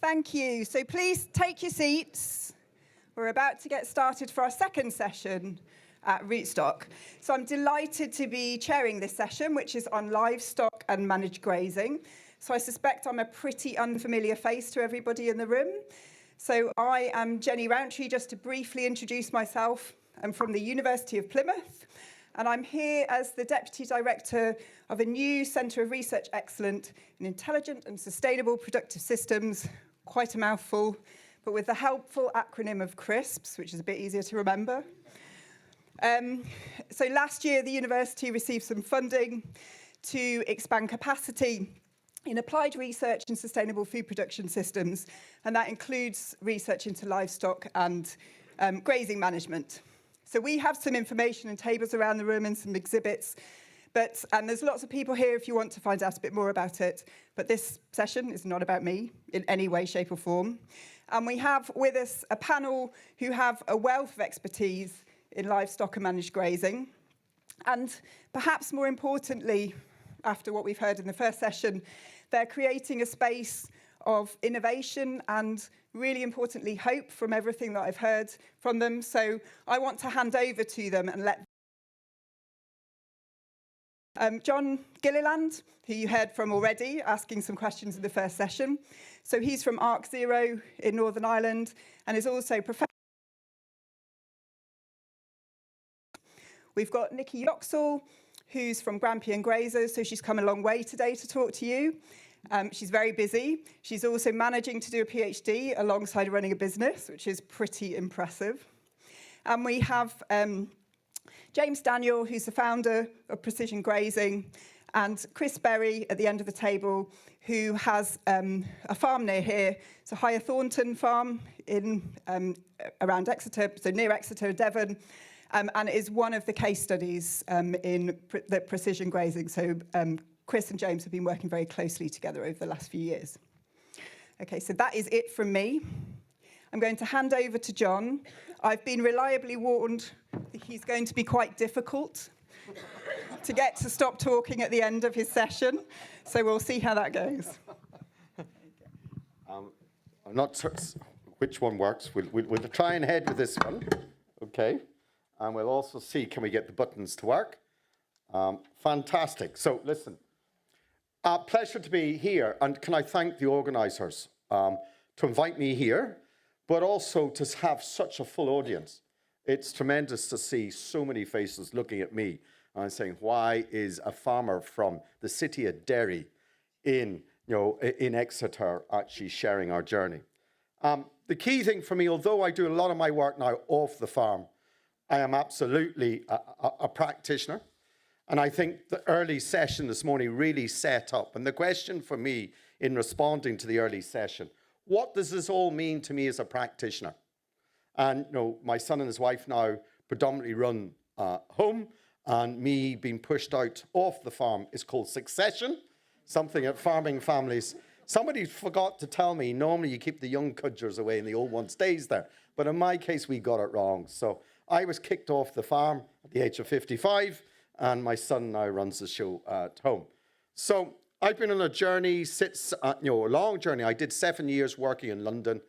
Thank you. So please take your seats. We're about to get started for our second session at Rootstock. So I'm delighted to be chairing this session, which is on livestock and managed grazing. So I suspect I'm a pretty unfamiliar face to everybody in the room. So I am Jenny Rowntree, just to briefly introduce myself. I'm from the University of Plymouth, and I'm here as the Deputy Director of a new Centre of Research Excellence in Intelligent and Sustainable Productive Systems, quite a mouthful, but with the helpful acronym of CRISPS, which is a bit easier to remember. So last year, the university received some funding to expand capacity in applied research in sustainable food production systems, and that includes research into livestock and grazing management. So we have some information and tables around the room and some exhibits, and there's lots of people here if you want to find out a bit more about it. But this session is not about me in any way, shape or form. And we have with us a panel who have a wealth of expertise in livestock and managed grazing. And perhaps more importantly, after what we've heard in the first session, they're creating a space of innovation and, really importantly, hope from everything that I've heard from them. So I want to hand over to them and let John Gilliland, who you heard from already, asking some questions in the first session. So he's from Arc Zero in Northern Ireland and is also professor. We've got Nikki Yoxall, who's from Grampian Grazers, so she's come a long way today to talk to you. She's very busy. She's also managing to do a PhD alongside running a business, which is pretty impressive. And we have James Daniel, who's the founder of Precision Grazing, and Chris Berry at the end of the table, who has a farm near here. It's a Higher Thornton farm in around Exeter, so near Exeter, Devon, and is one of the case studies in the precision grazing. So Chris and James have been working very closely together over the last few years. Okay, so that is it from me. I'm going to hand over to John. I've been reliably warned that he's going to be quite difficult to get to stop talking at the end of his session. So we'll see how that goes. I'm not sure which one works. We'll try and head with this one. Okay. And we'll also see, can we get the buttons to work? Fantastic. So listen, pleasure to be here. And can I thank the organisers to invite me here, but also to have such a full audience. It's tremendous to see so many faces looking at me and saying, why is a farmer from the city of Derry in Exeter actually sharing our journey? The key thing for me, although I do a lot of my work now off the farm, I am absolutely a practitioner. And I think the early session this morning really set up. And the question for me in responding to the early session, what does this all mean to me as a practitioner? And my son and his wife now predominantly run home, and me being pushed out off the farm is called succession, something at farming families. Somebody forgot to tell me, normally you keep the young cudgers away and the old one stays there. But in my case, we got it wrong. So I was kicked off the farm at the age of 55, and my son now runs the show at home. So I've been on a journey, a long journey. I did 7 years working in London.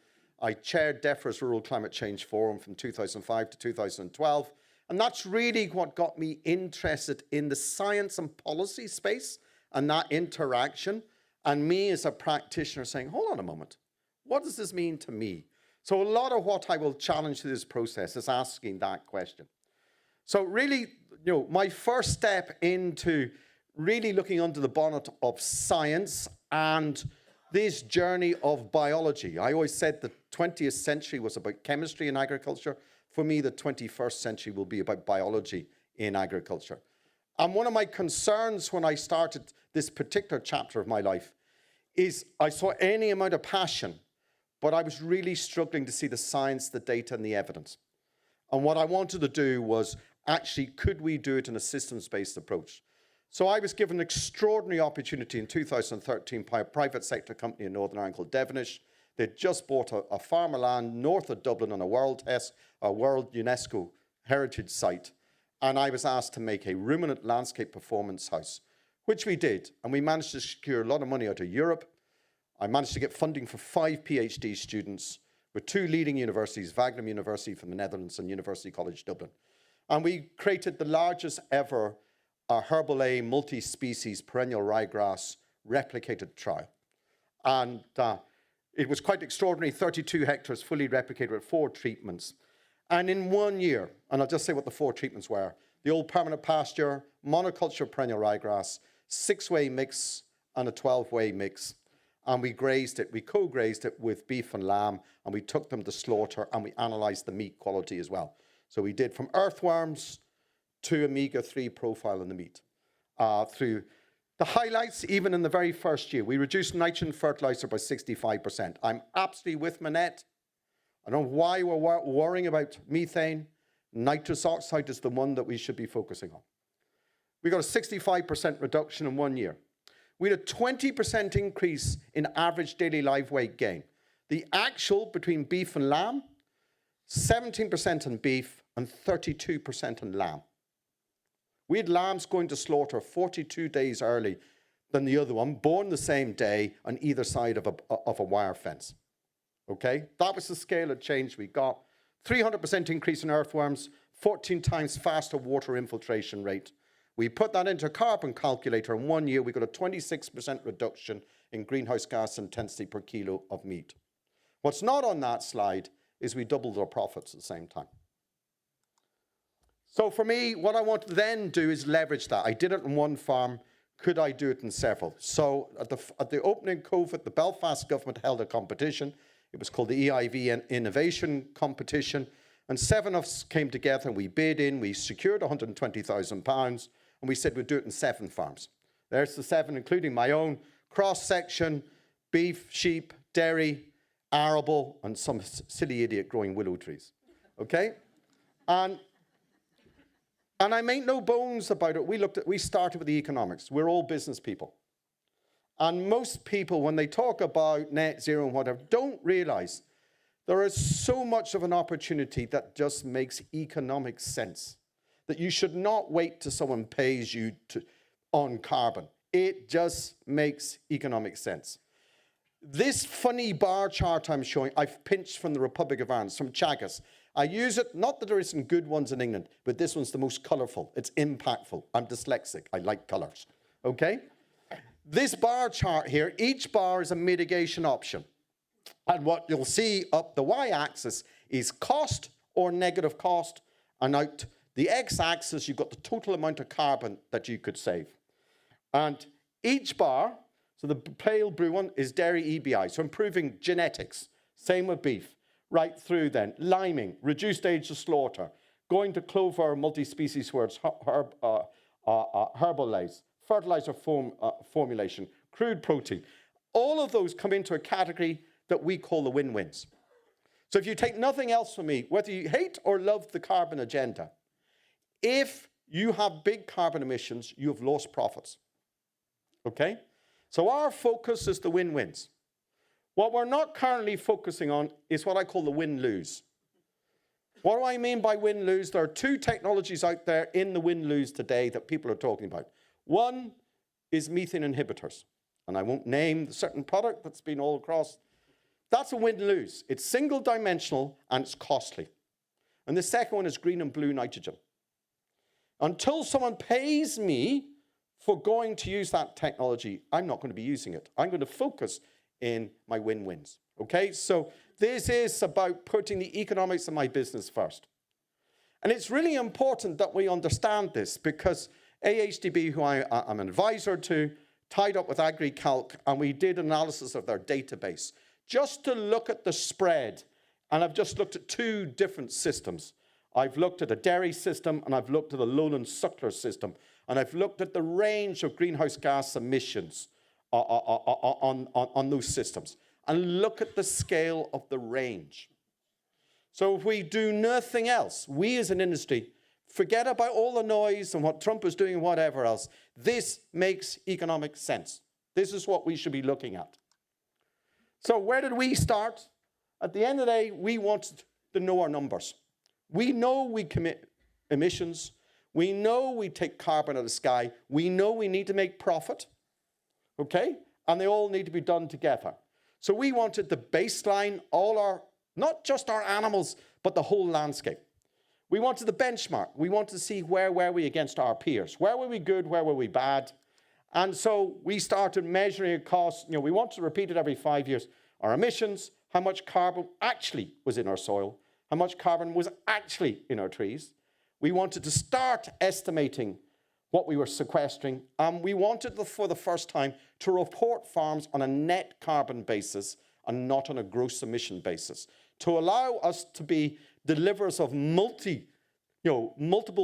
I chaired DEFRA's Rural Climate Change Forum from 2005 to 2012. And that's really what got me interested in the science and policy space and that interaction. And me as a practitioner saying, hold on a moment, what does this mean to me? So a lot of what I will challenge through this process is asking that question. So really, my first step into really looking under the bonnet of science and this journey of biology. I always said the 20th century was about chemistry in agriculture. For me, the 21st century will be about biology in agriculture. And one of my concerns when I started this particular chapter of my life is I saw any amount of passion, but I was really struggling to see the science, the data, and the evidence. And what I wanted to do was actually, could we do it in a systems-based approach? So I was given an extraordinary opportunity in 2013 by a private sector company in Northern Ireland called Devonish. They'd just bought a farm of land north of Dublin on a World UNESCO heritage site. And I was asked to make a ruminant landscape performance house, which we did. And we managed to secure a lot of money out of Europe. I managed to get funding for 5 PhD students with 2 leading universities, Wageningen University from the Netherlands and University College Dublin. And we created the largest ever herbal A multi-species perennial ryegrass replicated trial. And it was quite extraordinary, 32 hectares fully replicated with 4 treatments. And in 1 year, and I'll just say what the 4 treatments were, the old permanent pasture, monoculture perennial ryegrass, 6-way mix and a 12-way mix. And we grazed it, we co-grazed it with beef and lamb, and we took them to slaughter, and we analysed the meat quality as well. So we did from earthworms to omega-3 profile in the meat. Through the highlights, even in the very first year, we reduced nitrogen fertilizer by 65%. I'm absolutely with Manette. I don't know why we're worrying about methane. Nitrous oxide is the one that we should be focusing on. We got a 65% reduction in 1 year. We had a 20% increase in average daily live weight gain. The actual between beef and lamb, 17% on beef and 32% on lamb. We had lambs going to slaughter 42 days early than the other one, born the same day on either side of a wire fence. Okay, that was the scale of change we got. 300% increase in earthworms, 14 times faster water infiltration rate. We put that into a carbon calculator. In 1 year, we got a 26% reduction in greenhouse gas intensity per kilo of meat. What's not on that slide is we doubled our profits at the same time. So for me, what I want to then do is leverage that. I did it on 1 farm. Could I do it in several? So at the opening of COVID, the Belfast government held a competition. It was called the EIV Innovation Competition. And 7 of us came together and we bid in. We secured £120,000. And we said we'd do it in 7 farms. There's the 7, including my own cross-section, beef, sheep, dairy, arable, and some silly idiot growing willow trees. Okay? And I make no bones about it. We started with the economics. We're all business people. And most people, when they talk about net zero and whatever, don't realize there is so much of an opportunity that just makes economic sense. That you should not wait till someone pays you on carbon. It just makes economic sense. This funny bar chart I'm showing, I've pinched from the Republic of Ireland, from Chagas. I use it, not that there isn't good ones in England, but this one's the most colourful. It's impactful. I'm dyslexic. I like colours. Okay? This bar chart here, each bar is a mitigation option. And what you'll see up the y-axis is cost or negative cost, and out the x-axis, you've got the total amount of carbon that you could save. And each bar, so the pale blue one is dairy EBI, so improving genetics. Same with beef. Right through then, liming, reduced age of slaughter, going to clover multi-species words, herbal lays, fertilizer formulation, crude protein. All of those come into a category that we call the win-wins. So if you take nothing else from me, whether you hate or love the carbon agenda, if you have big carbon emissions, you have lost profits. Okay? So our focus is the win-wins. What we're not currently focusing on is what I call the win-lose. What do I mean by win-lose? There are 2 technologies out there in the win-lose today that people are talking about. One is methane inhibitors. And I won't name the certain product that's been all across. That's a win-lose. It's single-dimensional and it's costly. And the second one is green and blue nitrogen. Until someone pays me for going to use that technology, I'm not going to be using it. I'm going to focus in my win-wins. Okay? So this is about putting the economics of my business first. And it's really important that we understand this because AHDB, who I'm an advisor to, tied up with AgriCalc, and we did analysis of their database just to look at the spread. And I've just looked at 2 different systems. I've looked at a dairy system, and I've looked at a lowland suckler system, and I've looked at the range of greenhouse gas emissions on those systems. And look at the scale of the range. So if we do nothing else, we as an industry, forget about all the noise and what Trump is doing and whatever else. This makes economic sense. This is what we should be looking at. So where did we start? At the end of the day, we wanted to know our numbers. We know we commit emissions. We know we take carbon out of the sky. We know we need to make profit. Okay? And they all need to be done together. So we wanted the baseline, not just our animals, but the whole landscape. We wanted the benchmark. We wanted to see where were we against our peers. Where were we good? Where were we bad? And so we started measuring across, we wanted to repeat it every 5 years. Our emissions, how much carbon actually was in our soil, how much carbon was actually in our trees. We wanted to start estimating what we were sequestering, and we wanted, for the first time, to report farms on a net carbon basis and not on a gross emission basis, to allow us to be deliverers of multiple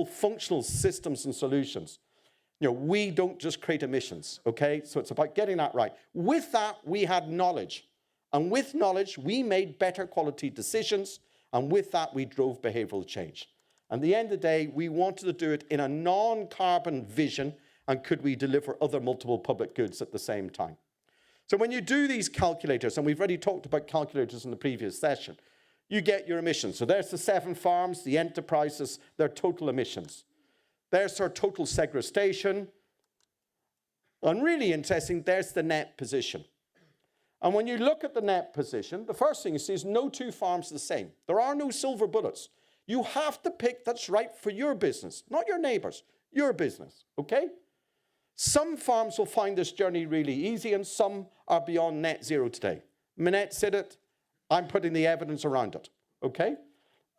functional systems and solutions. We don't just create emissions, okay? So it's about getting that right. With that, we had knowledge. And with knowledge, we made better quality decisions. And with that, we drove behavioral change. And at the end of the day, we wanted to do it in a non-carbon vision. And could we deliver other multiple public goods at the same time? So when you do these calculators, and we've already talked about calculators in the previous session, you get your emissions. So there's the 7 farms, the enterprises, their total emissions. There's our total segregation. And really interesting, there's the net position. And when you look at the net position, the first thing you see is no 2 farms are the same. There are no silver bullets. You have to pick that's right for your business, not your neighbors, your business, okay? Some farms will find this journey really easy, and some are beyond net zero today. Minette said it. I'm putting the evidence around it, okay?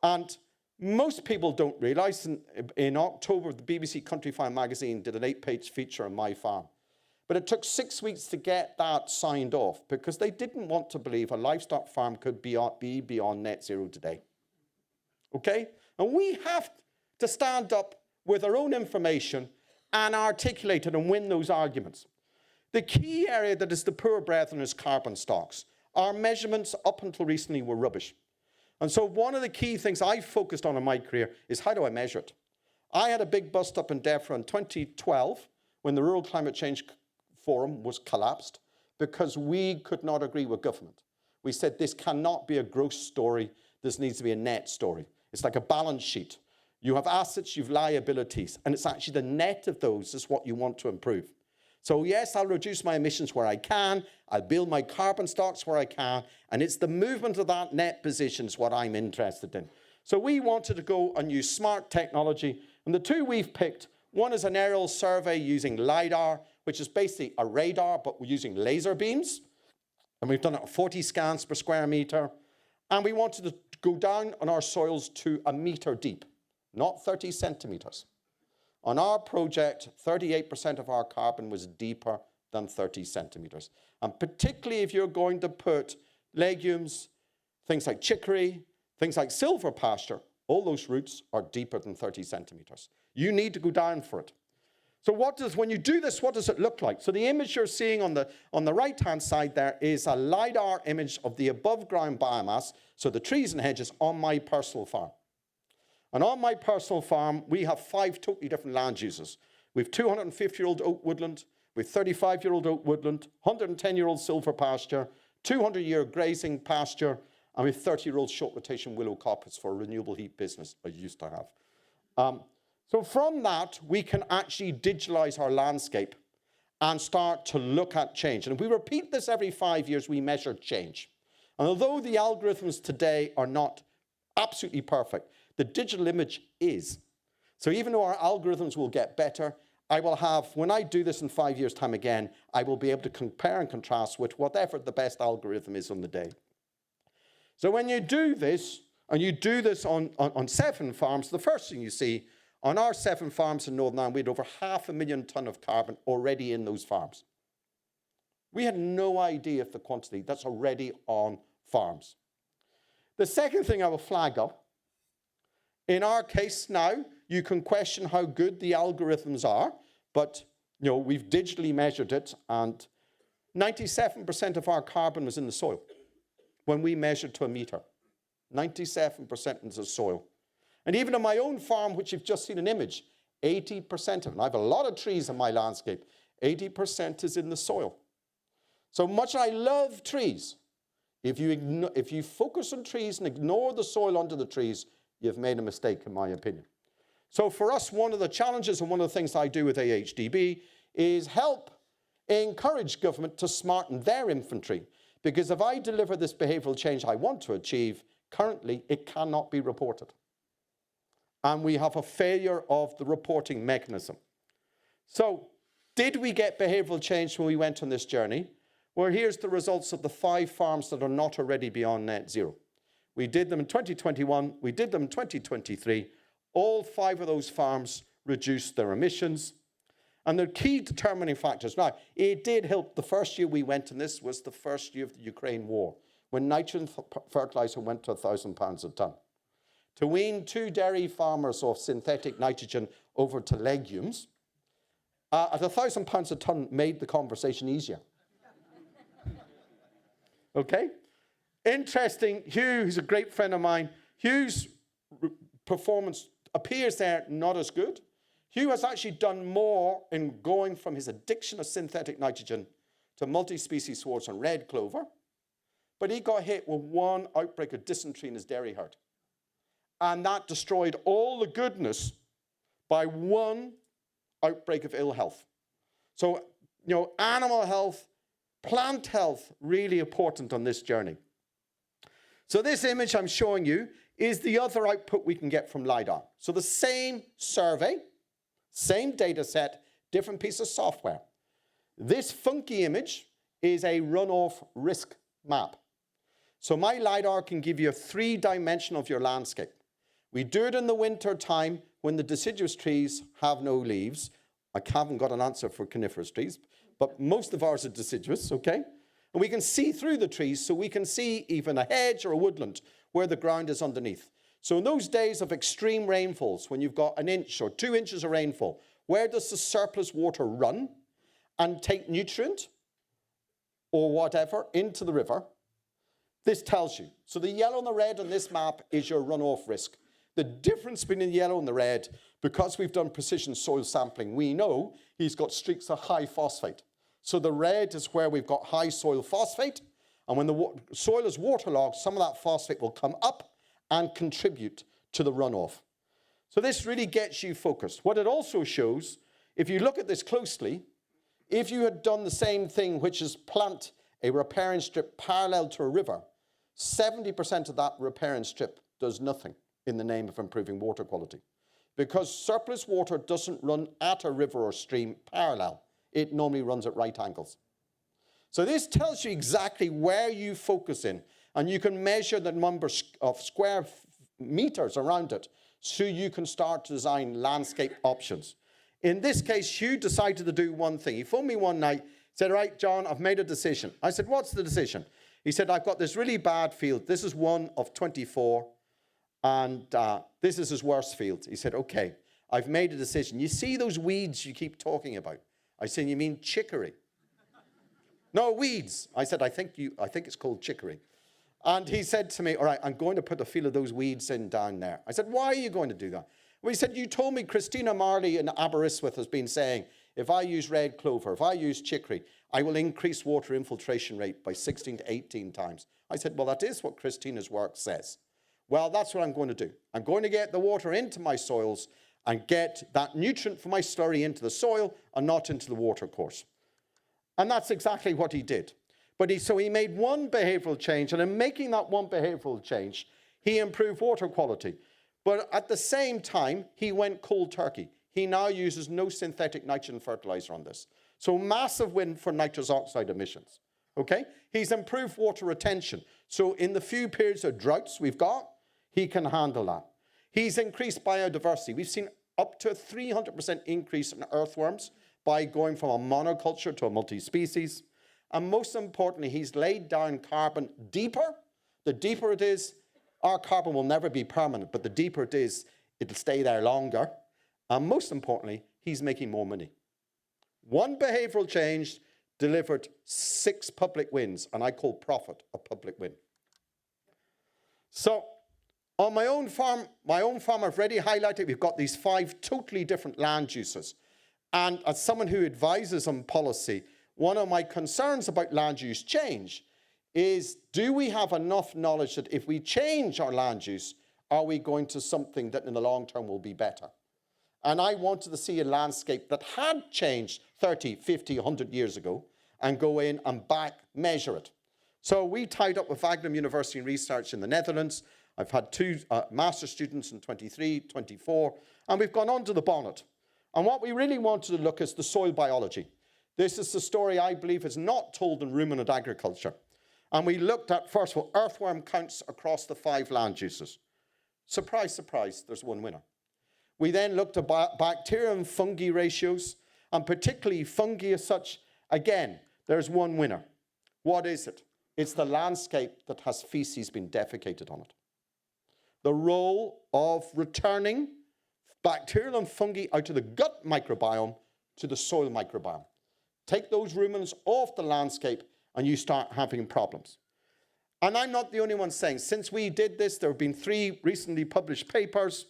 And most people don't realize, in October, the BBC Country Farm magazine did an 8-page feature on my farm. But it took 6 weeks to get that signed off because they didn't want to believe a livestock farm could be beyond net zero today. Okay? And we have to stand up with our own information and articulate it and win those arguments. The key area that is the poor brethren is carbon stocks. Our measurements up until recently were rubbish. And so one of the key things I focused on in my career is how do I measure it? I had a big bust up in DEFRA in 2012 when the Rural Climate Change Forum was collapsed because we could not agree with government. We said this cannot be a gross story, this needs to be a net story. It's like a balance sheet. You have assets, you have liabilities, and it's actually the net of those is what you want to improve. So yes, I'll reduce my emissions where I can, I'll build my carbon stocks where I can, and it's the movement of that net position is what I'm interested in. So we wanted to go and use smart technology, and the 2 we've picked, one is an aerial survey using LiDAR, which is basically a radar, but we're using laser beams. And we've done it at 40 scans per square meter. And we wanted to go down on our soils to 1 meter deep, not 30 centimeters. On our project, 38% of our carbon was deeper than 30 centimeters. And particularly if you're going to put legumes, things like chicory, things like silver pasture, all those roots are deeper than 30 centimeters. You need to go down for it. So when you do this, what does it look like? So the image you're seeing on the right-hand side there is a LiDAR image of the above-ground biomass, so the trees and hedges on my personal farm. And on my personal farm, we have 5 totally different land uses. We have 250-year-old oak woodland, we have 35-year-old oak woodland, 110-year-old silver pasture, 200-year grazing pasture, and we have 30-year-old short rotation willow coppice for a renewable heat business I used to have. So from that, we can actually digitalize our landscape and start to look at change. And if we repeat this every 5 years, we measure change. And although the algorithms today are not absolutely perfect, the digital image is. So even though our algorithms will get better, I will have, when I do this in 5 years' time again, I will be able to compare and contrast with whatever the best algorithm is on the day. So when you do this, and you do this on 7 farms, the first thing you see, on our 7 farms in Northern Ireland, we had over 500,000 tonnes of carbon already in those farms. We had no idea of the quantity that's already on farms. The second thing I will flag up, in our case now, you can question how good the algorithms are, but we've digitally measured it, and 97% of our carbon was in the soil when we measured to 1 meter. 97% in the soil. And even on my own farm, which you've just seen an image, 80% of it, and I have a lot of trees in my landscape, 80% is in the soil. So much I love trees, if you focus on trees and ignore the soil under the trees, you've made a mistake, in my opinion. So for us, one of the challenges and one of the things I do with AHDB is help encourage government to smarten their inventory. Because if I deliver this behavioral change I want to achieve, currently it cannot be reported. And we have a failure of the reporting mechanism. So, did we get behavioral change when we went on this journey? Well, here's the results of the 5 farms that are not already beyond net zero. We did them in 2021, we did them in 2023. All 5 of those farms reduced their emissions. And the key determining factors, now, it did help the first year we went, and this was the first year of the Ukraine war, when nitrogen fertilizer went to £1,000 a tonne. To wean 2 dairy farmers off synthetic nitrogen over to legumes, at £1,000 a tonne made the conversation easier. Okay? Interesting, Hugh, who's a great friend of mine, Hugh's performance appears there not as good. Hugh has actually done more in going from his addiction of synthetic nitrogen to multi-species swards on red clover, but he got hit with 1 outbreak of dysentery in his dairy herd. And that destroyed all the goodness by 1 outbreak of ill health. So, you know, animal health, plant health, really important on this journey. So this image I'm showing you is the other output we can get from LiDAR. So the same survey, same data set, different piece of software. This funky image is a runoff risk map. So my LiDAR can give you a 3-dimension of your landscape. We do it in the winter time when the deciduous trees have no leaves. I haven't got an answer for coniferous trees, but most of ours are deciduous, okay? And we can see through the trees, so we can see even a hedge or a woodland where the ground is underneath. So in those days of extreme rainfalls, when you've got 1 inch or 2 inches of rainfall, where does the surplus water run and take nutrient or whatever into the river? This tells you. So the yellow and the red on this map is your runoff risk. The difference between the yellow and the red, because we've done precision soil sampling, we know he's got streaks of high phosphate. So the red is where we've got high soil phosphate, and when the soil is waterlogged, some of that phosphate will come up and contribute to the runoff. So this really gets you focused. What it also shows, if you look at this closely, if you had done the same thing, which is plant a riparian strip parallel to a river, 70% of that riparian strip does nothing in the name of improving water quality. Because surplus water doesn't run at a river or stream parallel. It normally runs at right angles. So this tells you exactly where you focus in, and you can measure the number of square meters around it, so you can start to design landscape options. In this case, Hugh decided to do one thing. He phoned me one night, said, right, John, I've made a decision. I said, what's the decision? He said, I've got this really bad field. This is one of 24. And this is his worst field. He said, okay, I've made a decision. You see those weeds you keep talking about? I said, you mean chicory? No, weeds. I said, I think it's called chicory. And he said to me, all right, I'm going to put a field of those weeds in down there. I said, why are you going to do that? Well, he said, you told me Christina Marley in Aberystwyth has been saying, if I use red clover, if I use chicory, I will increase water infiltration rate by 16 to 18 times. I said, well, that is what Christina's work says. Well, that's what I'm going to do. I'm going to get the water into my soils and get that nutrient from my slurry into the soil and not into the water course. And that's exactly what he did. So he made one behavioral change, and in making that one behavioral change, he improved water quality. But at the same time, he went cold turkey. He now uses no synthetic nitrogen fertilizer on this. So massive win for nitrous oxide emissions. Okay? He's improved water retention. So in the few periods of droughts we've got, he can handle that. He's increased biodiversity. We've seen up to a 300% increase in earthworms by going from a monoculture to a multi-species. And most importantly, he's laid down carbon deeper. The deeper it is, our carbon will never be permanent, but the deeper it is, it'll stay there longer. And most importantly, he's making more money. One behavioral change delivered 6 public wins, and I call profit a public win. So on my own farm I've already highlighted, we've got these 5 totally different land uses. And as someone who advises on policy, one of my concerns about land use change is, do we have enough knowledge that if we change our land use, are we going to something that in the long term will be better? And I wanted to see a landscape that had changed 30, 50, 100 years ago and go in and back measure it. So we tied up with Wageningen University and Research in the Netherlands. I've had 2 master students in 23, 24, and we've gone under the bonnet. And what we really wanted to look is the soil biology. This is the story I believe is not told in ruminant agriculture. And we looked at, first of all, earthworm counts across the 5 land uses. Surprise, surprise, there's one winner. We then looked at bacteria and fungi ratios, and particularly fungi as such. Again, there's one winner. What is it? It's the landscape that has feces been defecated on it. The role of returning bacterial and fungi out of the gut microbiome to the soil microbiome. Take those ruminants off the landscape and you start having problems. And I'm not the only one saying, since we did this, there have been 3 recently published papers,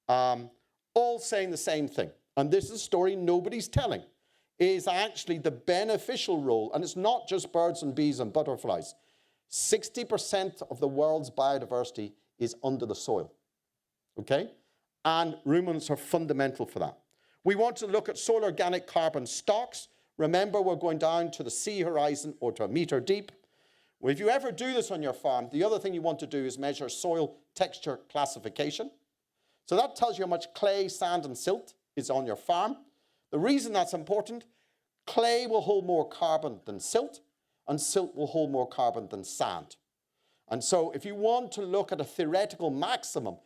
all saying the same thing. And this is a story nobody's telling, is actually the beneficial role, and it's not just birds and bees and butterflies. 60% of the world's biodiversity is under the soil, okay? And ruminants are fundamental for that. We want to look at soil organic carbon stocks. Remember, we're going down to the sea horizon or to a metre deep. Well, if you ever do this on your farm, the other thing you want to do is measure soil texture classification. So that tells you how much clay, sand, and silt is on your farm. The reason that's important, clay will hold more carbon than silt, and silt will hold more carbon than sand. And so if you want to look at a theoretical maximum,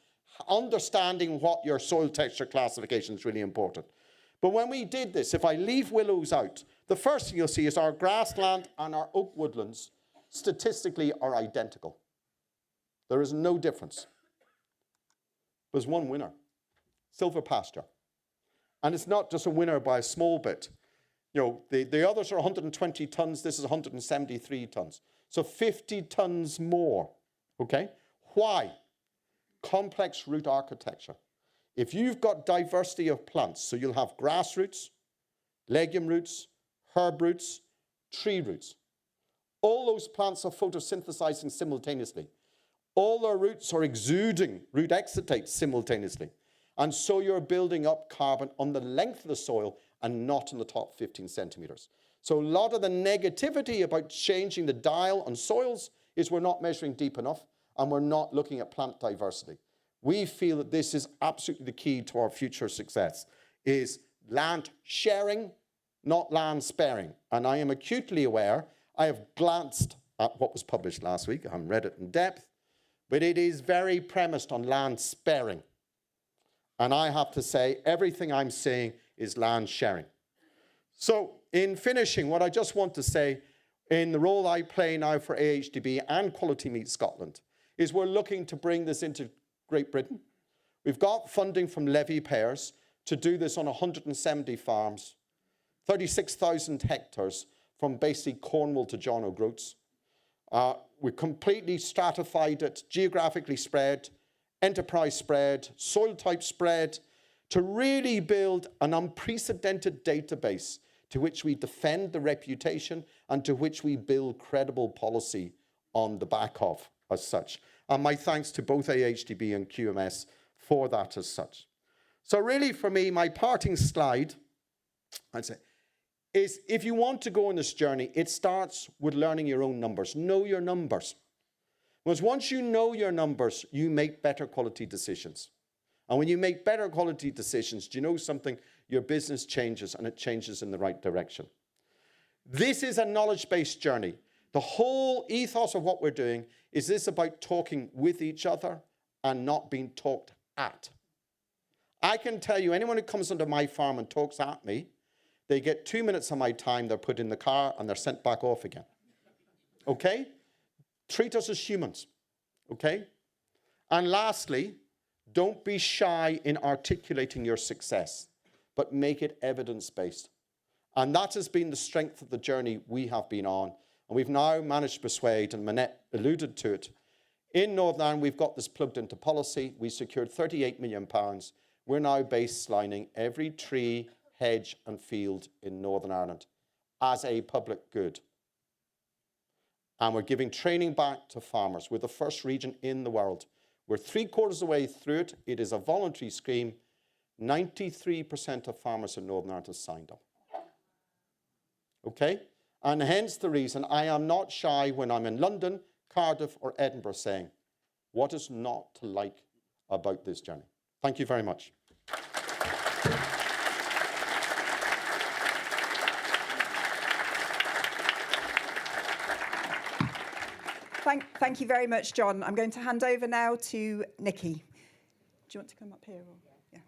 understanding what your soil texture classification is really important. But when we did this, if I leave willows out, the first thing you'll see is our grassland and our oak woodlands statistically are identical. There is no difference. There's one winner, silver pasture. And it's not just a winner by a small bit. You know, the others are 120 tons, this is 173 tons. So 50 tons more, okay? Why? Complex root architecture. If you've got diversity of plants, so you'll have grass roots, legume roots, herb roots, tree roots. All those plants are photosynthesizing simultaneously. All their roots are exuding root exudates simultaneously. And so you're building up carbon on the length of the soil and not in the top 15 centimeters. So a lot of the negativity about changing the dial on soils is we're not measuring deep enough and we're not looking at plant diversity. We feel that this is absolutely the key to our future success, is land sharing, not land sparing. And I am acutely aware, I have glanced at what was published last week, I haven't read it in depth, but it is very premised on land sparing. And I have to say, everything I'm saying is land sharing. So in finishing, what I just want to say, in the role I play now for AHDB and Quality Meat Scotland, is we're looking to bring this into Great Britain. We've got funding from levy payers to do this on 170 farms, 36,000 hectares from basically Cornwall to John O'Groats. We completely stratified it, geographically spread, enterprise spread, soil type spread, to really build an unprecedented database to which we defend the reputation and to which we build credible policy on the back of as such. And my thanks to both AHDB and QMS for that as such. So really for me, my parting slide, I'd say, is if you want to go on this journey, it starts with learning your own numbers. Know your numbers. Because once you know your numbers, you make better quality decisions. And when you make better quality decisions, do you know something? Your business changes, and it changes in the right direction. This is a knowledge-based journey. The whole ethos of what we're doing is this about talking with each other and not being talked at. I can tell you, anyone who comes onto my farm and talks at me, they get 2 minutes of my time, they're put in the car, and they're sent back off again. Okay? Treat us as humans. Okay? And lastly, don't be shy in articulating your success, but make it evidence-based. And that has been the strength of the journey we have been on. And we've now managed to persuade, and Manette alluded to it, in Northern Ireland, we've got this plugged into policy. We secured £38 million. We're now baselining every tree, hedge, and field in Northern Ireland as a public good. And we're giving training back to farmers. We're the first region in the world. We're 3/4 of the way through it. It is a voluntary scheme. 93% of farmers in Northern Ireland have signed up. Okay? And hence the reason I am not shy when I'm in London, Cardiff or Edinburgh saying, what is not to like about this journey? Thank you very much. Thank you very much, John. I'm going to hand over now to Nikki. Do you want to come up here? Or? Yeah,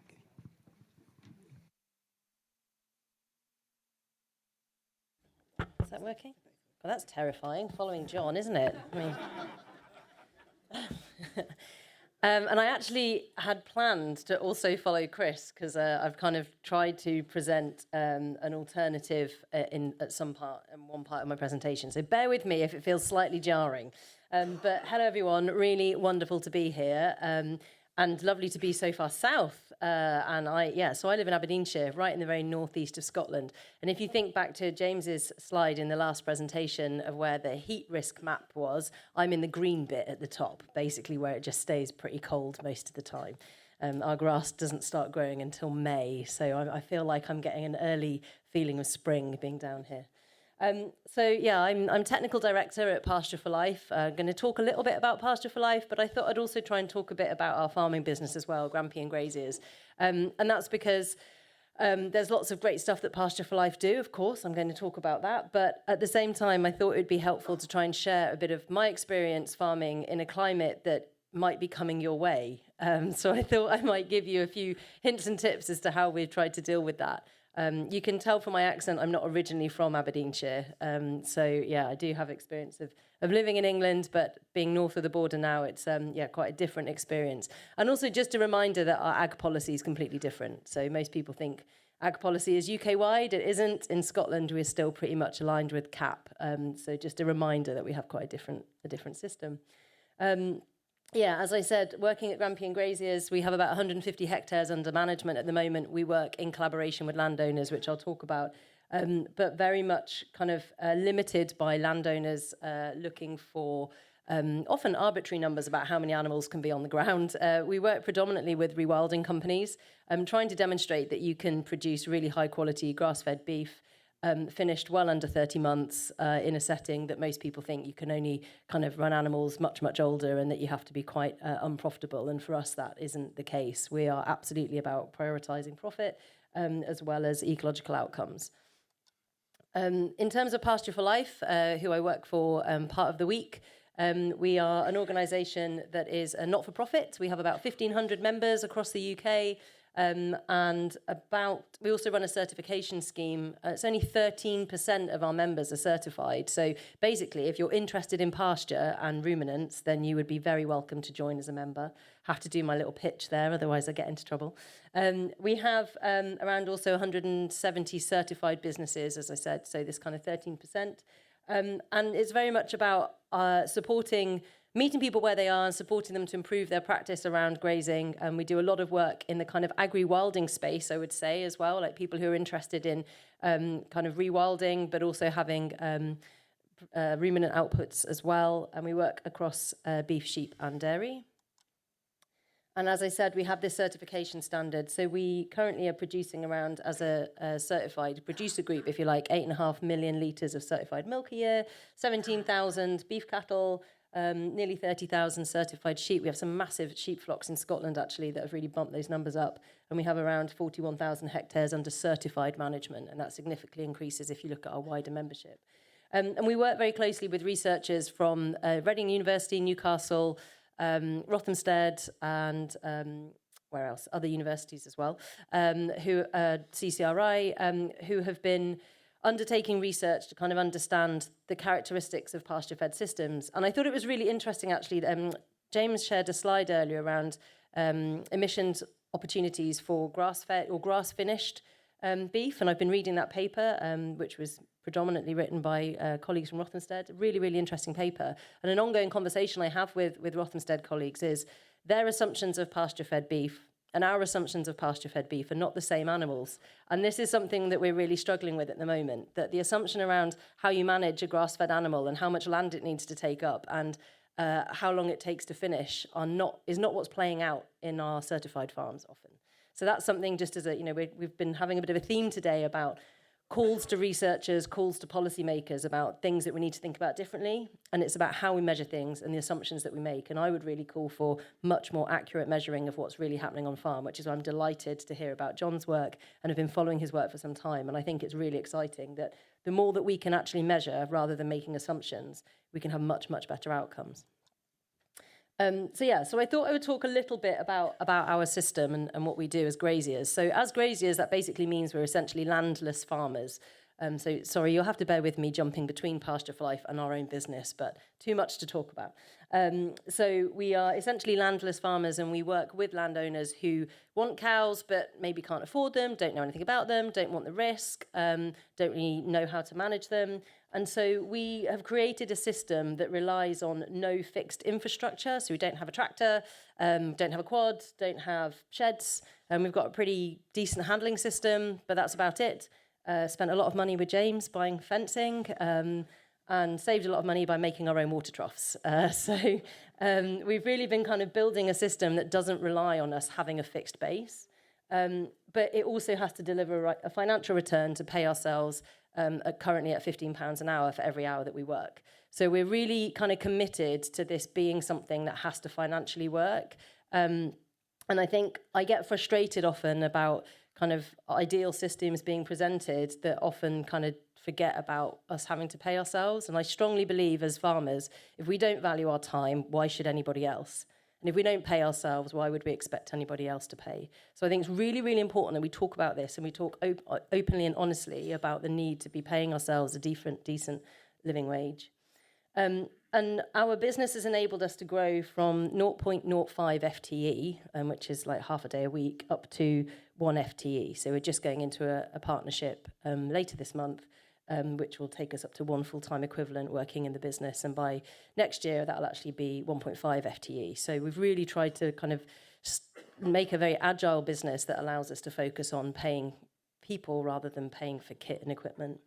okay. Is that working? Well, that's terrifying, following John, isn't it? I mean, and I actually had planned to also follow Chris, because I've kind of tried to present an alternative in one part of my presentation. So bear with me if it feels slightly jarring. But hello, everyone. Really wonderful to be here. And lovely to be so far south. So I live in Aberdeenshire, right in the very northeast of Scotland. And if you think back to James's slide in the last presentation of where the heat risk map was, I'm in the green bit at the top, basically where it just stays pretty cold most of the time. Our grass doesn't start growing until May, so I feel like I'm getting an early feeling of spring being down here. I'm technical director at Pasture for Life. I'm going to talk a little bit about Pasture for Life, but I thought I'd also try and talk a bit about our farming business as well, Grampian Graziers. And that's because there's lots of great stuff that Pasture for Life do, of course. I'm going to talk about that. But at the same time, I thought it would be helpful to try and share a bit of my experience farming in a climate that might be coming your way. So I thought I might give you a few hints and tips as to how we've tried to deal with that. You can tell from my accent I'm not originally from Aberdeenshire. I do have experience of living in England, but being north of the border now, it's quite a different experience. And also just a reminder that our ag policy is completely different. So most people think ag policy is UK-wide. It isn't. In Scotland, we're still pretty much aligned with CAP. So just a reminder that we have quite a different system. As I said, working at Grampian Graziers, we have about 150 hectares under management at the moment. We work in collaboration with landowners, which I'll talk about, but very much kind of limited by landowners looking for often arbitrary numbers about how many animals can be on the ground. We work predominantly with rewilding companies, trying to demonstrate that you can produce really high-quality grass-fed beef finished well under 30 months in a setting that most people think you can only kind of run animals much, much older and that you have to be quite unprofitable. And for us, that isn't the case. We are absolutely about prioritising profit as well as ecological outcomes. In terms of Pasture for Life, who I work for part of the week, we are an organisation that is a not-for-profit. We have about 1,500 members across the UK. We also run a certification scheme. It's only 13% of our members are certified. So basically, if you're interested in pasture and ruminants, then you would be very welcome to join as a member. Have to do my little pitch there, otherwise I get into trouble. We have around also 170 certified businesses, as I said, so this kind of 13%. And it's very much about meeting people where they are and supporting them to improve their practice around grazing. And we do a lot of work in the kind of agri-wilding space, I would say, as well, like people who are interested in kind of rewilding, but also having ruminant outputs as well. And we work across beef, sheep and dairy. And as I said, we have this certification standard. So we currently are producing around, as a certified producer group, if you like, 8.5 million litres of certified milk a year, 17,000 beef cattle, nearly 30,000 certified sheep. We have some massive sheep flocks in Scotland, actually, that have really bumped those numbers up. And we have around 41,000 hectares under certified management, and that significantly increases if you look at our wider membership. And we work very closely with researchers from Reading University, Newcastle, Rothamsted, and where else? Other universities as well, CCRI, who have been undertaking research to kind of understand the characteristics of pasture-fed systems. And I thought it was really interesting, actually. James shared a slide earlier around emissions opportunities for grass-fed or grass-finished beef, and I've been reading that paper, which was predominantly written by colleagues from Rothamsted. Really, really interesting paper. And an ongoing conversation I have with Rothamsted colleagues is their assumptions of pasture-fed beef and our assumptions of pasture-fed beef are not the same animals. And this is something that we're really struggling with at the moment, that the assumption around how you manage a grass-fed animal and how much land it needs to take up and how long it takes to finish is not what's playing out in our certified farms often. So that's something just as we've been having a bit of a theme today about calls to researchers, calls to policymakers about things that we need to think about differently. And it's about how we measure things and the assumptions that we make. And I would really call for much more accurate measuring of what's really happening on farm, which is why I'm delighted to hear about John's work and have been following his work for some time. And I think it's really exciting that the more that we can actually measure rather than making assumptions, we can have much, much better outcomes. So I thought I would talk a little bit about our system and what we do as graziers. So as graziers, that basically means we're essentially landless farmers. So sorry, you'll have to bear with me jumping between Pasture for Life and our own business, but too much to talk about. So we are essentially landless farmers, and we work with landowners who want cows but maybe can't afford them, don't know anything about them, don't want the risk, don't really know how to manage them. And so we have created a system that relies on no fixed infrastructure. So we don't have a tractor, don't have a quad, don't have sheds. And we've got a pretty decent handling system, but that's about it. Spent a lot of money with James buying fencing, and saved a lot of money by making our own water troughs. So we've really been kind of building a system that doesn't rely on us having a fixed base. But it also has to deliver a financial return to pay ourselves currently at £15 an hour for every hour that we work. So we're really kind of committed to this being something that has to financially work. And I think I get frustrated often about kind of ideal systems being presented that often kind of forget about us having to pay ourselves. And I strongly believe as farmers, if we don't value our time, why should anybody else? And if we don't pay ourselves, why would we expect anybody else to pay? So I think it's really, really important that we talk about this and we talk openly and honestly about the need to be paying ourselves a decent living wage. And our business has enabled us to grow from 0.05 FTE, which is like half a day a week, up to 1 FTE. So we're just going into a partnership later this month, which will take us up to 1 full-time equivalent working in the business. And by next year, that'll actually be 1.5 FTE. So we've really tried to kind of make a very agile business that allows us to focus on paying people rather than paying for kit and equipment.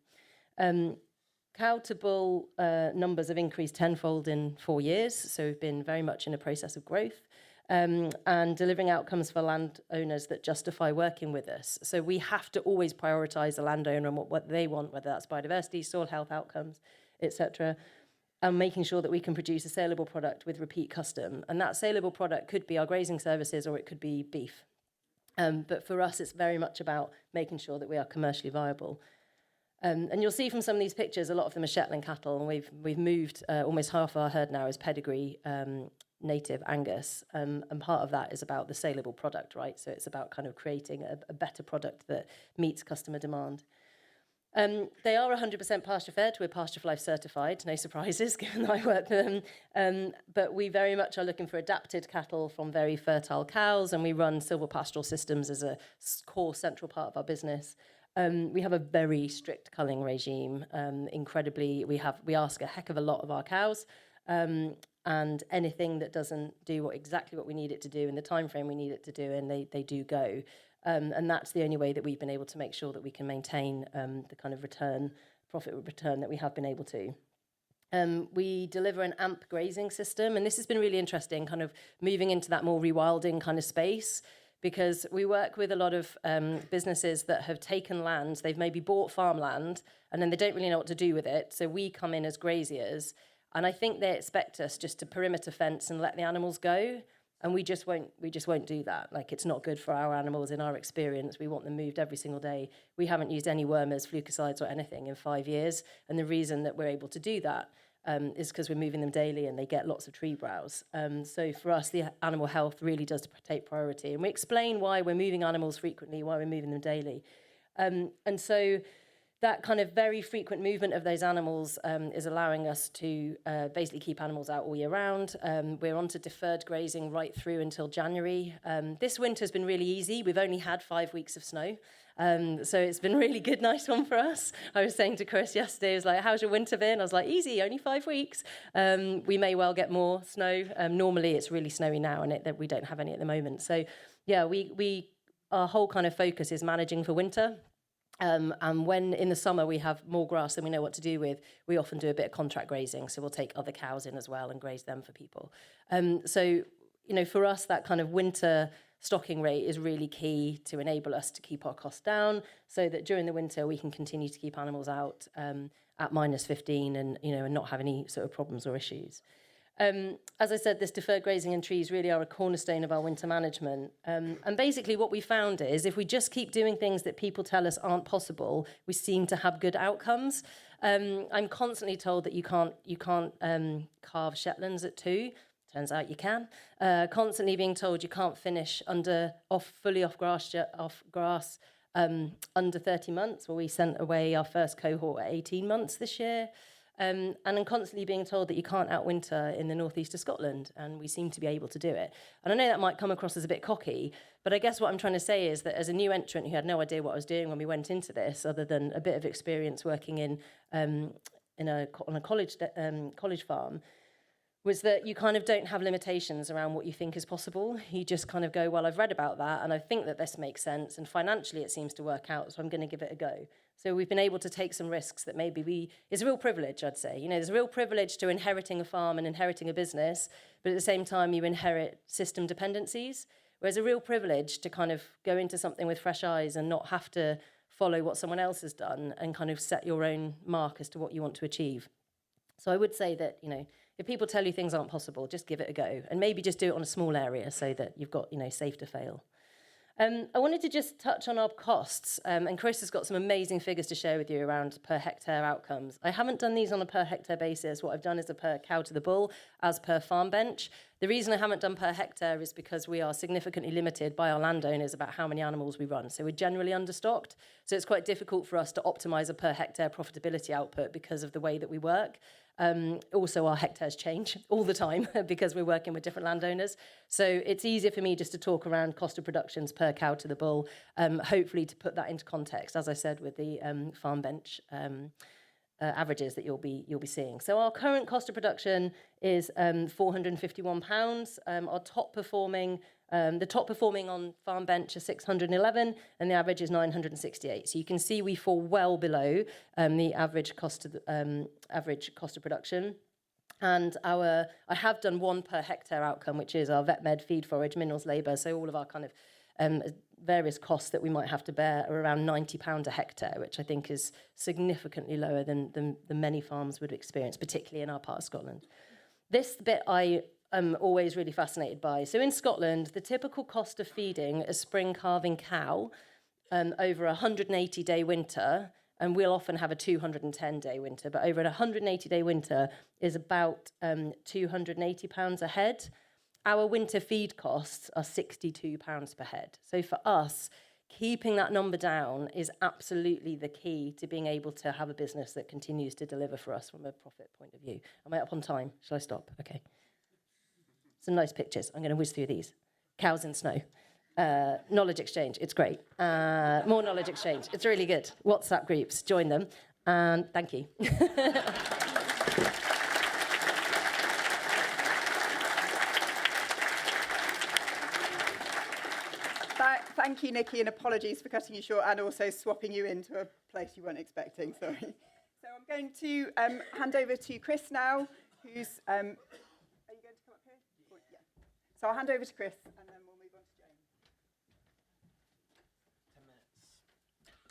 Cow to bull numbers have increased tenfold in 4 years. So we've been very much in a process of growth. And delivering outcomes for landowners that justify working with us. So we have to always prioritise the landowner and what they want, whether that's biodiversity, soil health outcomes, etc., and making sure that we can produce a saleable product with repeat custom. And that saleable product could be our grazing services or it could be beef. But for us, it's very much about making sure that we are commercially viable. And you'll see from some of these pictures, a lot of them are Shetland cattle, and we've moved almost half our herd now is pedigree native Angus, and part of that is about the saleable product, right? So it's about kind of creating a better product that meets customer demand. They are 100% pasture fed. We're Pasture for Life certified, no surprises given that I work with them. But we very much are looking for adapted cattle from very fertile cows, and we run silvopastoral systems as a core central part of our business. We have a very strict culling regime. Incredibly, we ask a heck of a lot of our cows. And anything that doesn't do exactly what we need it to do in the time frame we need it to do, and they do go. And that's the only way that we've been able to make sure that we can maintain the kind of profit return that we have been able to. We deliver an AMP grazing system, and this has been really interesting, kind of moving into that more rewilding kind of space, because we work with a lot of businesses that have taken land, they've maybe bought farmland, and then they don't really know what to do with it. So we come in as graziers, and I think they expect us just to perimeter fence and let the animals go. And we just won't do that. Like, it's not good for our animals in our experience. We want them moved every single day. We haven't used any wormers, fungicides or anything in 5 years. And the reason that we're able to do that is because we're moving them daily and they get lots of tree browse. So for us, the animal health really does take priority. And we explain why we're moving animals frequently, why we're moving them daily. And so that kind of very frequent movement of those animals is allowing us to basically keep animals out all year round. We're on to deferred grazing right through until January. This winter's been really easy. We've only had 5 weeks of snow. So it's been really good, nice one for us. I was saying to Chris yesterday, he was like, how's your winter been? I was like, easy, only 5 weeks. We may well get more snow. Normally it's really snowy now, and we don't have any at the moment. So yeah, our whole kind of focus is managing for winter. And when in the summer we have more grass than we know what to do with, we often do a bit of contract grazing. So we'll take other cows in as well and graze them for people. So, for us, that kind of winter stocking rate is really key to enable us to keep our costs down, so that during the winter we can continue to keep animals out at -15 and and not have any sort of problems or issues. As I said, this deferred grazing and trees really are a cornerstone of our winter management. And basically what we found is if we just keep doing things that people tell us aren't possible, we seem to have good outcomes. I'm constantly told that you can't carve Shetlands at 2. Turns out you can. Constantly being told you can't finish fully off grass under 30 months. Well, we sent away our first cohort at 18 months this year. And I'm constantly being told that you can't outwinter in the northeast of Scotland, and we seem to be able to do it. And I know that might come across as a bit cocky, but I guess what I'm trying to say is that as a new entrant who had no idea what I was doing when we went into this, other than a bit of experience working on a college farm, was that you kind of don't have limitations around what you think is possible. You just kind of go, well, I've read about that, and I think that this makes sense, and financially it seems to work out, so I'm going to give it a go. So we've been able to take some risks that it's a real privilege, I'd say. There's a real privilege to inheriting a farm and inheriting a business, but at the same time you inherit system dependencies, whereas a real privilege to kind of go into something with fresh eyes and not have to follow what someone else has done and kind of set your own mark as to what you want to achieve. So I would say that, if people tell you things aren't possible, just give it a go, and maybe just do it on a small area so that you've got, safe to fail. I wanted to just touch on our costs, and Chris has got some amazing figures to share with you around per hectare outcomes. I haven't done these on a per hectare basis. What I've done is a per cow to the bull as per farm bench. The reason I haven't done per hectare is because we are significantly limited by our landowners about how many animals we run. So we're generally understocked. So it's quite difficult for us to optimise a per hectare profitability output because of the way that we work. Also, our hectares change all the time because we're working with different landowners. So it's easier for me just to talk around cost of productions per cow to the bull, hopefully to put that into context, as I said, with the farm bench averages that you'll be seeing. So our current cost of production is £451. Our top performing on farm bench is 611, and the average is 968. So you can see we fall well below the average cost of production. And I have done one per hectare outcome, which is our vet med, feed, forage, minerals, labour. So all of our kind of various costs that we might have to bear are around £90 a hectare, which I think is significantly lower than many farms would experience, particularly in our part of Scotland. This bit I am always really fascinated by. So in Scotland, the typical cost of feeding a spring calving cow over a 180-day winter, and we'll often have a 210-day winter, but over a 180-day winter is about £280 a head. Our winter feed costs are £62 per head. So for us, keeping that number down is absolutely the key to being able to have a business that continues to deliver for us from a profit point of view. Am I up on time? Shall I stop? Okay. Some nice pictures. I'm going to whiz through these. Cows in snow. Knowledge exchange. It's great. More knowledge exchange. It's really good. WhatsApp groups. Join them. And thank you. Thank you, Nikki, and apologies for cutting you short and also swapping you into a place you weren't expecting. Sorry. So I'm going to hand over to Chris now, who's... are you going to come up here? Yeah. So I'll hand over to Chris, and then we'll move on to James. 10 minutes.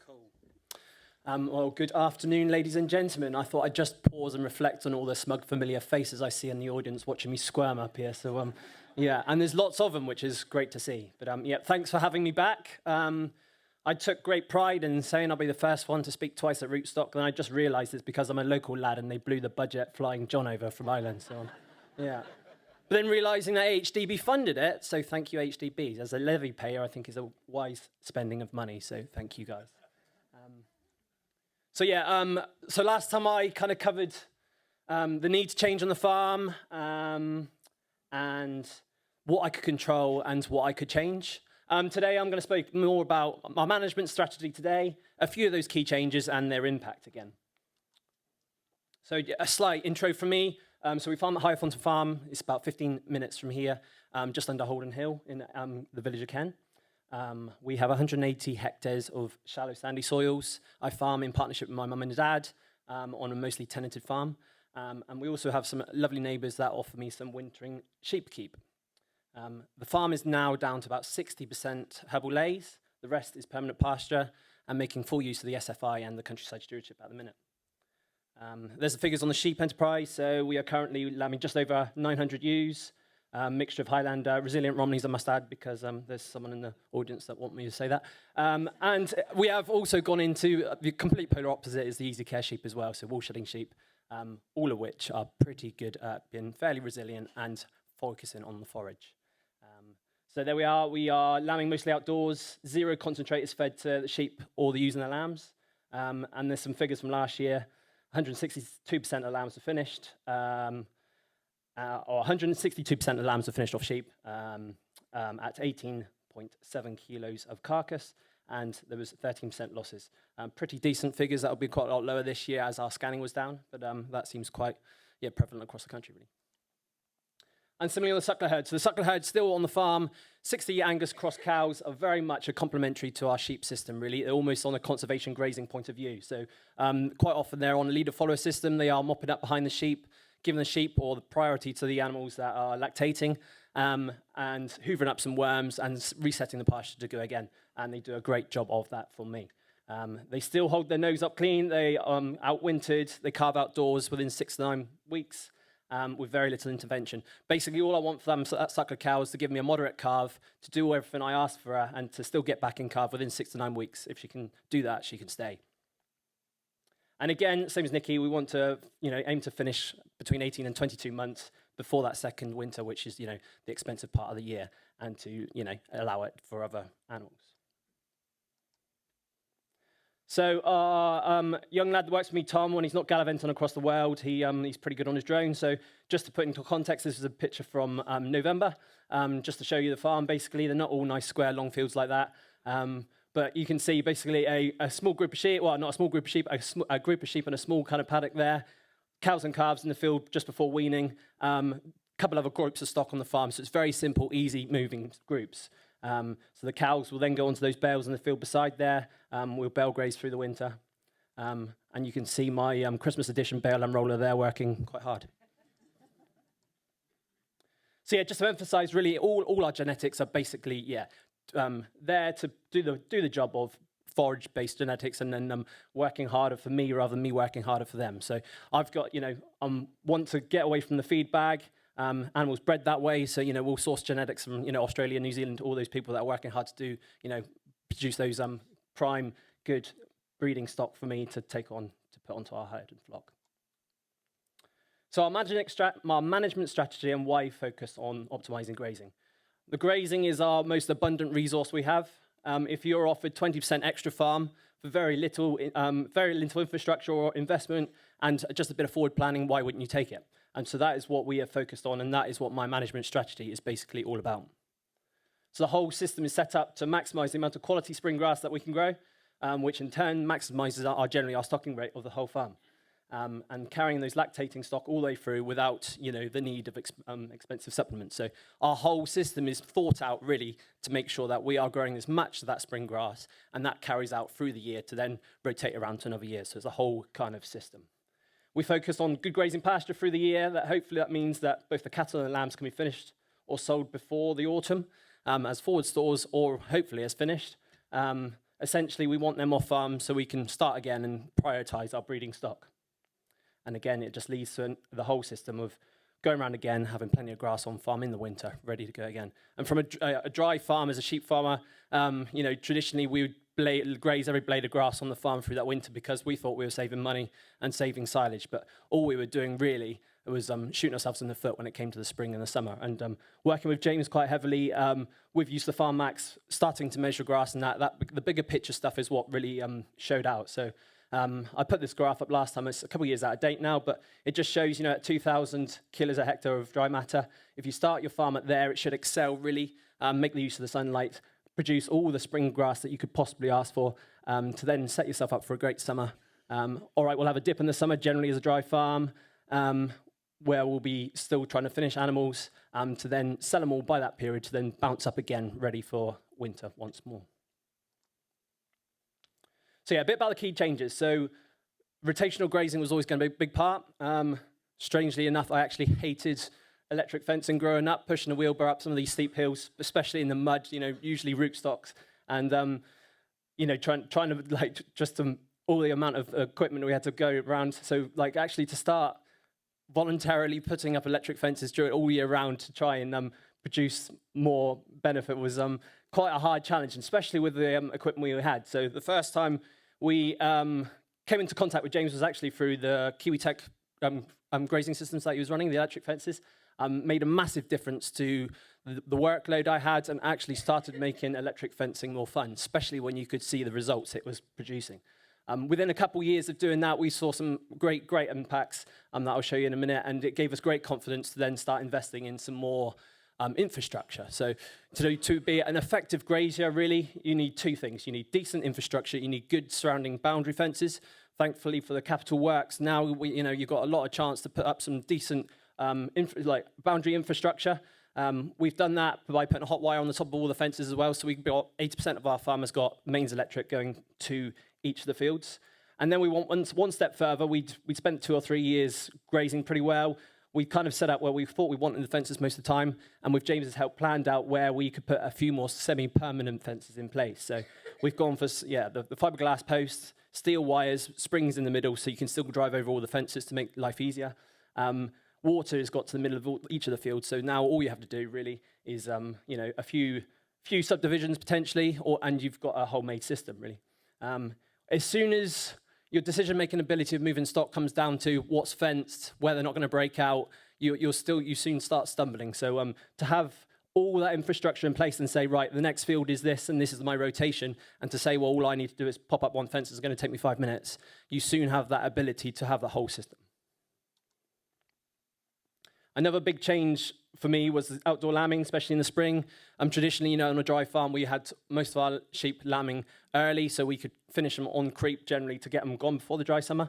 Cool. Well, good afternoon, ladies and gentlemen. I thought I'd just pause and reflect on all the smug, familiar faces I see in the audience watching me squirm up here. So, yeah, and there's lots of them, which is great to see. But yeah, thanks for having me back. I took great pride in saying I'll be the first one to speak twice at Rootstock, and I just realised it's because I'm a local lad and they blew the budget flying John over from Ireland. So, yeah. But then realising that HDB funded it, so thank you, HDB. As a levy payer, I think is a wise spending of money, so thank you, guys. So last time I kind of covered the need to change on the farm and what I could control and what I could change. Today I'm going to speak more about our management strategy today, a few of those key changes and their impact again. So a slight intro from me. So we farm at Highfonton Farm. It's about 15 minutes from here, just under Holden Hill in the village of Ken. We have 180 hectares of shallow sandy soils. I farm in partnership with my mum and dad on a mostly tenanted farm. And we also have some lovely neighbours that offer me some wintering sheep keep. The farm is now down to about 60% herbal lays. The rest is permanent pasture and making full use of the SFI and the countryside stewardship at the minute. There's the figures on the sheep enterprise. So we are currently lambing just over 900 ewes, mixture of Highland resilient Romneys, I must add, because there's someone in the audience that want me to say that. And we have also gone into the complete polar opposite is the easy care sheep as well, so wool shedding sheep, all of which are pretty good at being fairly resilient and focusing on the forage. So there we are lambing mostly outdoors, 0 concentrators fed to the sheep or the ewes and the lambs. And there's some figures from last year, 162% of lambs are finished, or 162% of lambs are finished off sheep at 18.7 kilos of carcass, and there was 13% losses. Pretty decent figures. That will be quite a lot lower this year as our scanning was down, but that seems quite prevalent across the country, really. And similarly on the suckler herd. So the suckler herd still on the farm. 60 Angus cross cows are very much a complementary to our sheep system, really. They're almost on a conservation grazing point of view. So quite often they're on a leader-follower system. They are mopping up behind the sheep, giving the sheep or the priority to the animals that are lactating, and hoovering up some worms and resetting the pasture to go again. And they do a great job of that for me. They still hold their nose up clean. They outwintered. They calve outdoors within 6 to 9 weeks. With very little intervention. Basically, all I want for them suckler cow is to give me a moderate calve, to do everything I ask for her, and to still get back in calve within 6 to 9 weeks. If she can do that, she can stay. And again, same as Nikki, we want to, aim to finish between 18 and 22 months before that second winter, which is, the expensive part of the year, and to, allow it for other animals. So our young lad that works for me, Tom, when he's not gallivanting across the world, he's pretty good on his drone. So just to put into context, this is a picture from November, just to show you the farm. Basically, they're not all nice square long fields like that. But you can see basically a small group of sheep, well, not a small group of sheep, a group of sheep in a small kind of paddock there, cows and calves in the field just before weaning, couple other groups of stock on the farm. So it's very simple, easy moving groups. So the cows will then go onto those bales in the field beside there. We'll bale graze through the winter. And you can see my Christmas edition bale and roller there working quite hard. So yeah, just to emphasize, really, all our genetics are basically, there to do the job of forage-based genetics, and then working harder for me rather than me working harder for them. So I've got, want to get away from the feed bag. Animals bred that way, so we'll source genetics from Australia, New Zealand, all those people that are working hard to do produce those prime good breeding stock for me to put onto our herd and flock. So our management strategy and why focus on optimizing grazing. The grazing is our most abundant resource we have. If you're offered 20% extra farm for very little infrastructure or investment and just a bit of forward planning, why wouldn't you take it? And so that is what we are focused on, and that is what my management strategy is basically all about. So the whole system is set up to maximize the amount of quality spring grass that we can grow, which in turn maximizes our stocking rate of the whole farm. And carrying those lactating stock all the way through without, the need of expensive supplements. So our whole system is thought out really to make sure that we are growing as much of that spring grass, and that carries out through the year to then rotate around to another year. So it's a whole kind of system. We focus on good grazing pasture through the year. Hopefully that means that both the cattle and the lambs can be finished or sold before the autumn as forward stores, or hopefully as finished. Essentially, we want them off farm so we can start again and prioritize our breeding stock. And again, it just leads to the whole system of going around again, having plenty of grass on farm in the winter, ready to go again. And from a dry farm, as a sheep farmer, traditionally we would graze every blade of grass on the farm through that winter because we thought we were saving money and saving silage. But all we were doing really was shooting ourselves in the foot when it came to the spring and the summer. And working with James quite heavily, we've used the Farm Max, starting to measure grass, and the bigger picture stuff is what really showed out. So I put this graph up last time. It's a couple of years out of date now, but it just shows, at 2,000 kilos a hectare of dry matter, if you start your farm at there, it should excel really, make the use of the sunlight, produce all the spring grass that you could possibly ask for, to then set yourself up for a great summer. All right, we'll have a dip in the summer, generally as a dry farm, where we'll be still trying to finish animals, to then sell them all by that period, to then bounce up again, ready for winter once more. So yeah, a bit about the key changes. So rotational grazing was always going to be a big part. Strangely enough, I actually hated electric fencing growing up, pushing a wheelbarrow up some of these steep hills, especially in the mud, usually rootstocks, and, trying to, like, all the amount of equipment we had to go around. So, like, actually to start voluntarily putting up electric fences all year round to try and produce more benefit was quite a hard challenge, especially with the equipment we had. So the first time we came into contact with James was actually through the Kiwi Tech grazing systems that he was running, the electric fences. Made a massive difference to the workload I had, and actually started making electric fencing more fun, especially when you could see the results it was producing. Within a couple of years of doing that, we saw some great impacts that I'll show you in a minute, and it gave us great confidence to then start investing in some more infrastructure. So to be an effective grazier, really, you need two things. You need decent infrastructure, you need good surrounding boundary fences. Thankfully for the capital works, now you've got a lot of chance to put up some decent boundary infrastructure. We've done that by putting a hot wire on the top of all the fences as well, so we've got 80% of our farmers got mains electric going to each of the fields. And then we want one step further. We'd spent 2 or 3 years grazing pretty well. We kind of set up where we thought we wanted the fences most of the time, and with James's help planned out where we could put a few more semi-permanent fences in place. So we've gone for the fiberglass posts, steel wires, springs in the middle, so you can still drive over all the fences to make life easier. Water has got to the middle of each of the fields, so now all you have to do really is a few subdivisions potentially, and you've got a whole made system really. As soon as your decision-making ability of moving stock comes down to what's fenced, where they're not going to break out, you soon start stumbling. So to have all that infrastructure in place and say, right, the next field is this, and this is my rotation, and to say, well, all I need to do is pop up one fence, it's going to take me 5 minutes, you soon have that ability to have the whole system. Another big change for me was outdoor lambing, especially in the spring. Traditionally, on a dry farm, we had most of our sheep lambing early, so we could finish them on creep generally to get them gone before the dry summer.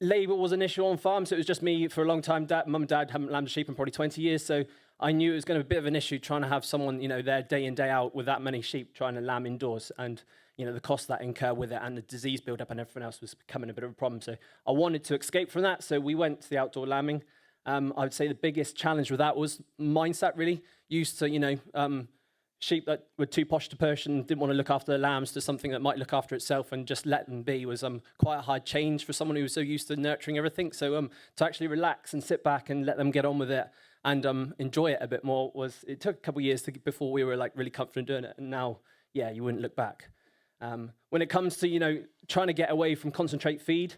Labour was an issue on farm, so it was just me for a long time. Mum and Dad haven't lambed a sheep in probably 20 years, so I knew it was going to be a bit of an issue trying to have someone, there day in, day out with that many sheep trying to lamb indoors, and the cost that incur with it and the disease build-up and everything else was becoming a bit of a problem. So I wanted to escape from that, so we went to the outdoor lambing. I would say the biggest challenge with that was mindset, really. Used to, sheep that were too posh to push and didn't want to look after the lambs to something that might look after itself and just let them be was quite a hard change for someone who was so used to nurturing everything. So to actually relax and sit back and let them get on with it and enjoy it a bit more it took a couple of years before we were really confident doing it. And now, yeah, you wouldn't look back. When it comes to, trying to get away from concentrate feed,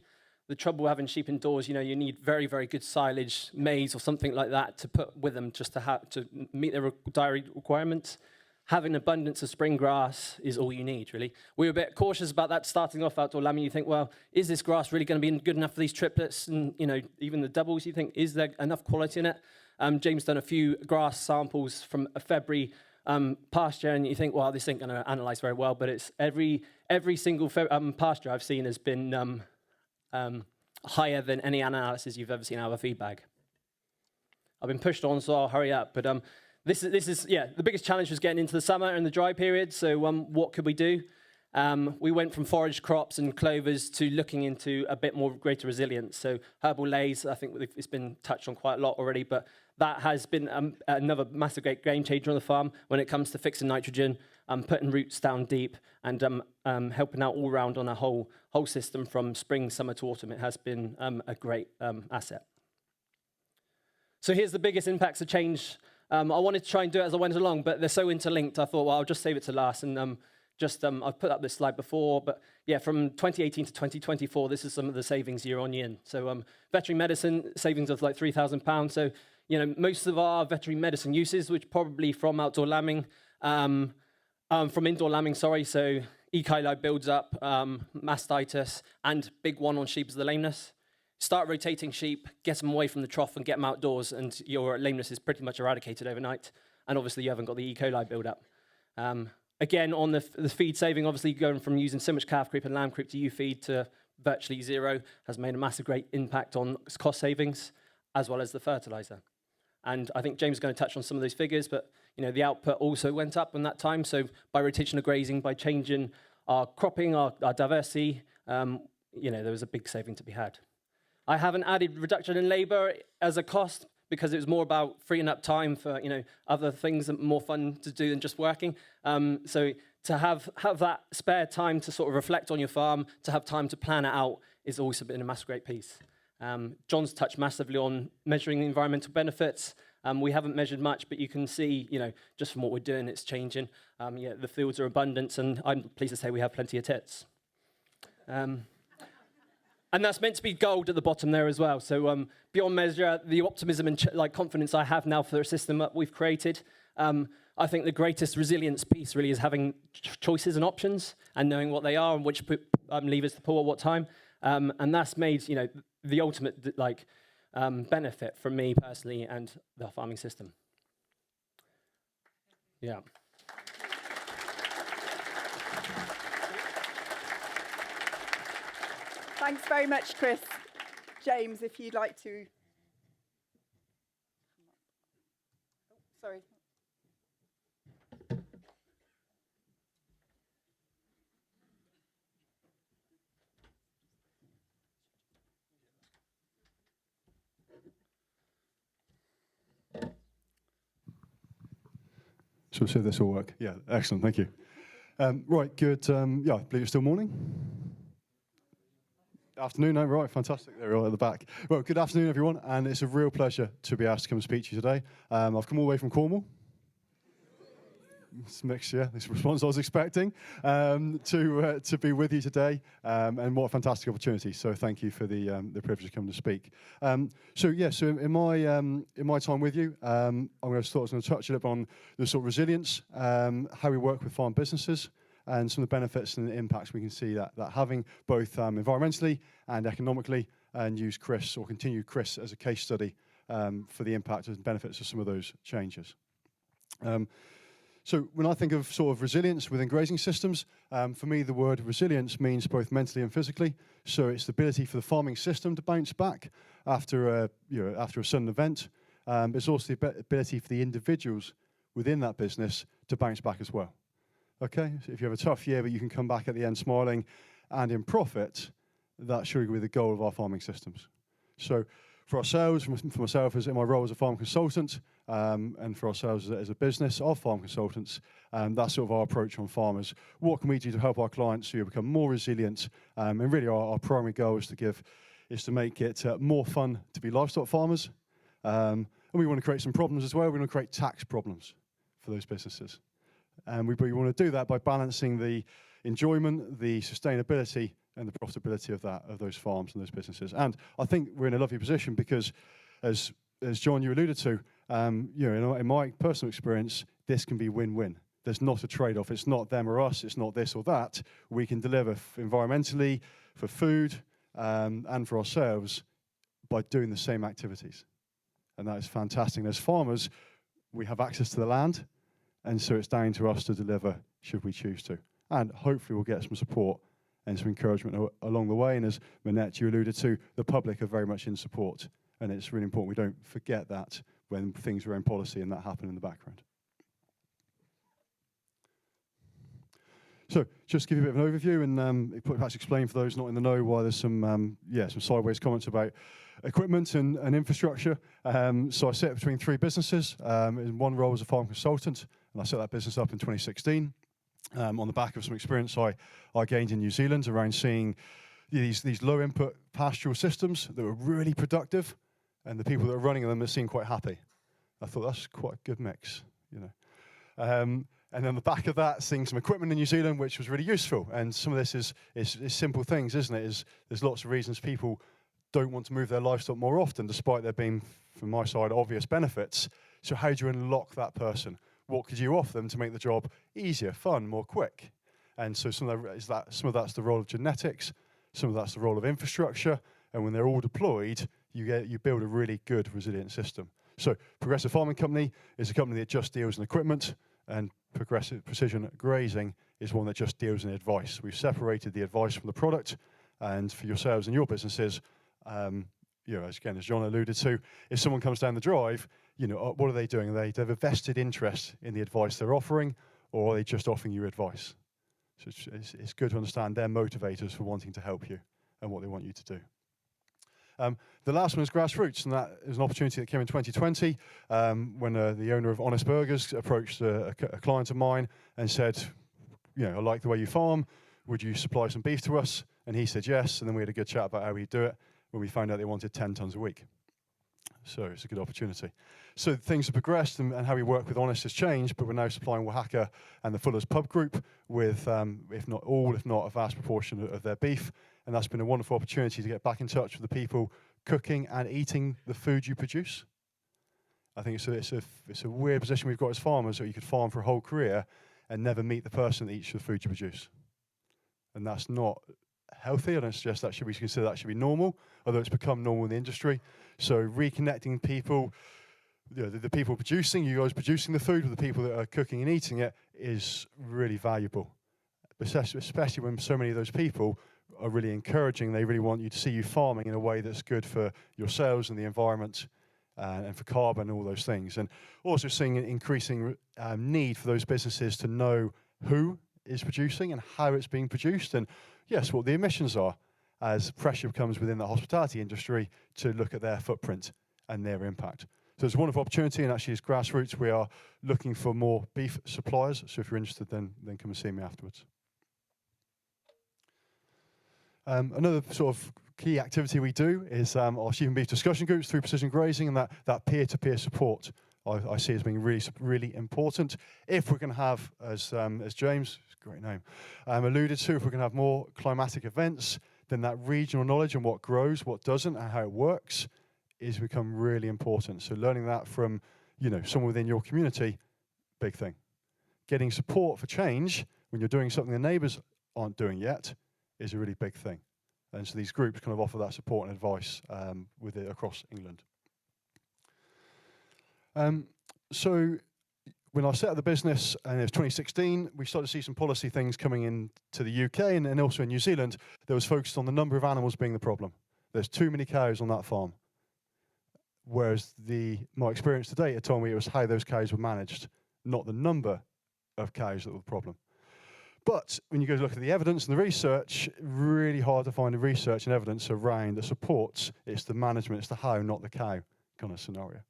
the trouble having sheep indoors, you need very, very good silage, maize or something like that to put with them just to meet their dietary requirements. Having abundance of spring grass is all you need, really. We were a bit cautious about that starting off outdoor lambing. You think, well, is this grass really going to be good enough for these triplets and, even the doubles? You think, is there enough quality in it? James done a few grass samples from a February pasture, and you think, well, this ain't going to analyse very well, but it's every single pasture I've seen has been higher than any analysis you've ever seen out of a feed bag. I've been pushed on, so I'll hurry up. But this is the biggest challenge was getting into the summer and the dry period. So what could we do? We went from forage crops and clovers to looking into a bit more greater resilience. So herbal lays, I think it's been touched on quite a lot already, but that has been another massive great game changer on the farm when it comes to fixing nitrogen, putting roots down deep, and helping out all around on a whole system from spring, summer to autumn. It has been a great asset. So here's the biggest impacts of change. I wanted to try and do it as I went along, but they're so interlinked. I thought, well, I'll just save it to last. And I've put up this slide before, but yeah, from 2018 to 2024, this is some of the savings year on year. So veterinary medicine savings of like £3,000. So most of our veterinary medicine uses, which probably from outdoor lambing, from indoor lambing, sorry. So E. coli builds up, mastitis, and big one on sheep is the lameness. Start rotating sheep, get them away from the trough and get them outdoors, and your lameness is pretty much eradicated overnight. And obviously you haven't got the E. coli build-up. Again, on the feed saving, obviously going from using so much calf creep and lamb creep to U-feed to virtually zero has made a massive great impact on cost savings, as well as the fertilizer. And I think James is going to touch on some of those figures, but the output also went up in that time. So by rotational grazing, by changing our cropping, our diversity, there was a big saving to be had. I haven't added reduction in labour as a cost because it was more about freeing up time for other things that are more fun to do than just working. So to have that spare time to sort of reflect on your farm, to have time to plan it out, is also been a massive great piece. John's touched massively on measuring the environmental benefits. We haven't measured much, but you can see, just from what we're doing, it's changing. Yeah, the fields are abundant, and I'm pleased to say we have plenty of tits. And that's meant to be gold at the bottom there as well. So beyond measure, the optimism and confidence I have now for the system that we've created, I think the greatest resilience piece really is having choices and options and knowing what they are and which levers to pull at what time. And that's made, the ultimate benefit from me personally and the farming system. Yeah. Thanks very much, Chris. James, if you'd like to. Sorry. So we'll see if this will work. Yeah, excellent, thank you. Right, good. Yeah, I believe it's still morning. Afternoon, no, right, fantastic. They're all at the back. Well, good afternoon, everyone, and it's a real pleasure to be asked to come and speak to you today. I've come all the way from Cornwall. It's mixed, yeah, this response I was expecting, to be with you today, and what a fantastic opportunity. So thank you for the privilege to come to speak. So in my time with you, I'm going to touch a little on the sort of resilience, how we work with farm businesses, and some of the benefits and the impacts we can see that having both environmentally and economically, and use Chris, or continue Chris as a case study for the impact and benefits of some of those changes. So when I think of sort of resilience within grazing systems, for me the word resilience means both mentally and physically. So it's the ability for the farming system to bounce back after a sudden event. It's also the ability for the individuals within that business to bounce back as well. Okay, so if you have a tough year but you can come back at the end smiling and in profit, that should be the goal of our farming systems. So for ourselves, for myself in my role as a farm consultant, and for ourselves as a business of farm consultants, that's sort of our approach on farmers. What can we do to help our clients to become more resilient? And really our primary goal is to make it more fun to be livestock farmers. And we want to create some problems as well. We want to create tax problems for those businesses. And we want to do that by balancing the enjoyment, the sustainability, and the profitability of those farms and those businesses. And I think we're in a lovely position because, as John, you alluded to, in my personal experience, this can be win-win. There's not a trade-off. It's not them or us. It's not this or that. We can deliver environmentally, for food, and for ourselves by doing the same activities. And that is fantastic. And as farmers, we have access to the land, and so it's down to us to deliver should we choose to. And hopefully we'll get some support and some encouragement along the way. And as Manette, you alluded to, the public are very much in support. And it's really important we don't forget that when things are in policy and that happen in the background. So just to give you a bit of an overview and perhaps explain for those not in the know why there's some sideways comments about equipment and infrastructure. So I sit between three businesses in one role as a farm consultant, and I set that business up in 2016 on the back of some experience I gained in New Zealand around seeing these low input pastoral systems that were really productive, and the people that are running them seemed quite happy. I thought that's quite a good mix, And on the back of that, seeing some equipment in New Zealand, which was really useful. And some of this is simple things, isn't it? There's lots of reasons people don't want to move their livestock more often, despite there being, from my side, obvious benefits. So how do you unlock that person? What could you offer them to make the job easier, fun, more quick? And so some of that's the role of genetics, some of that's the role of infrastructure, and when they're all deployed, you build a really good, resilient system. So Progressive Farming Company is a company that just deals in equipment, and Progressive Precision Grazing is one that just deals in advice. We've separated the advice from the product, and for yourselves and your businesses, as John alluded to, if someone comes down the drive, what are they doing? They have a vested interest in the advice they're offering, or are they just offering you advice? So it's good to understand their motivators for wanting to help you and what they want you to do. The last one is grassroots, and that is an opportunity that came in 2020 when the owner of Honest Burgers approached a client of mine and said, I like the way you farm. Would you supply some beef to us? And he said yes, and then we had a good chat about how we'd do it when we found out they wanted 10 tons a week. So it's a good opportunity. So things have progressed, and how we work with Honest has changed, but we're now supplying Oaxaca and the Fuller's Pub Group with, if not all, if not a vast proportion of their beef. And that's been a wonderful opportunity to get back in touch with the people cooking and eating the food you produce. I think it's a weird position we've got as farmers, that you could farm for a whole career and never meet the person that eats the food you produce. And that's not healthy. I don't suggest that should be considered that should be normal, although it's become normal in the industry. So reconnecting people, the people producing, you guys producing the food, with the people that are cooking and eating it, is really valuable. Especially when so many of those people are really encouraging. They really want you to see you farming in a way that's good for yourselves and the environment, and for carbon and all those things. And also seeing an increasing need for those businesses to know who is producing and how it's being produced, and yes, what the emissions are, as pressure comes within the hospitality industry to look at their footprint and their impact. So it's a wonderful opportunity, and actually as grassroots we are looking for more beef suppliers, so if you're interested then come and see me afterwards. Another sort of key activity we do is our sheep and beef discussion groups through precision grazing, and that peer-to-peer support I see as being really important. If we're going to have, as James, great name, alluded to, if we're going to have more climatic events, then that regional knowledge and what grows, what doesn't, and how it works is become really important. So learning that from, someone within your community, big thing. Getting support for change when you're doing something the neighbours aren't doing yet is a really big thing. And so these groups kind of offer that support and advice with it across England. So when I set up the business, and it was 2016, we started to see some policy things coming into the UK and also in New Zealand that was focused on the number of animals being the problem. There's too many cows on that farm. Whereas my experience to date had told me it was how those cows were managed, not the number of cows that were the problem. But when you go to look at the evidence and the research, really hard to find the research and evidence around that supports it's the management, it's the how, not the cow kind of scenario.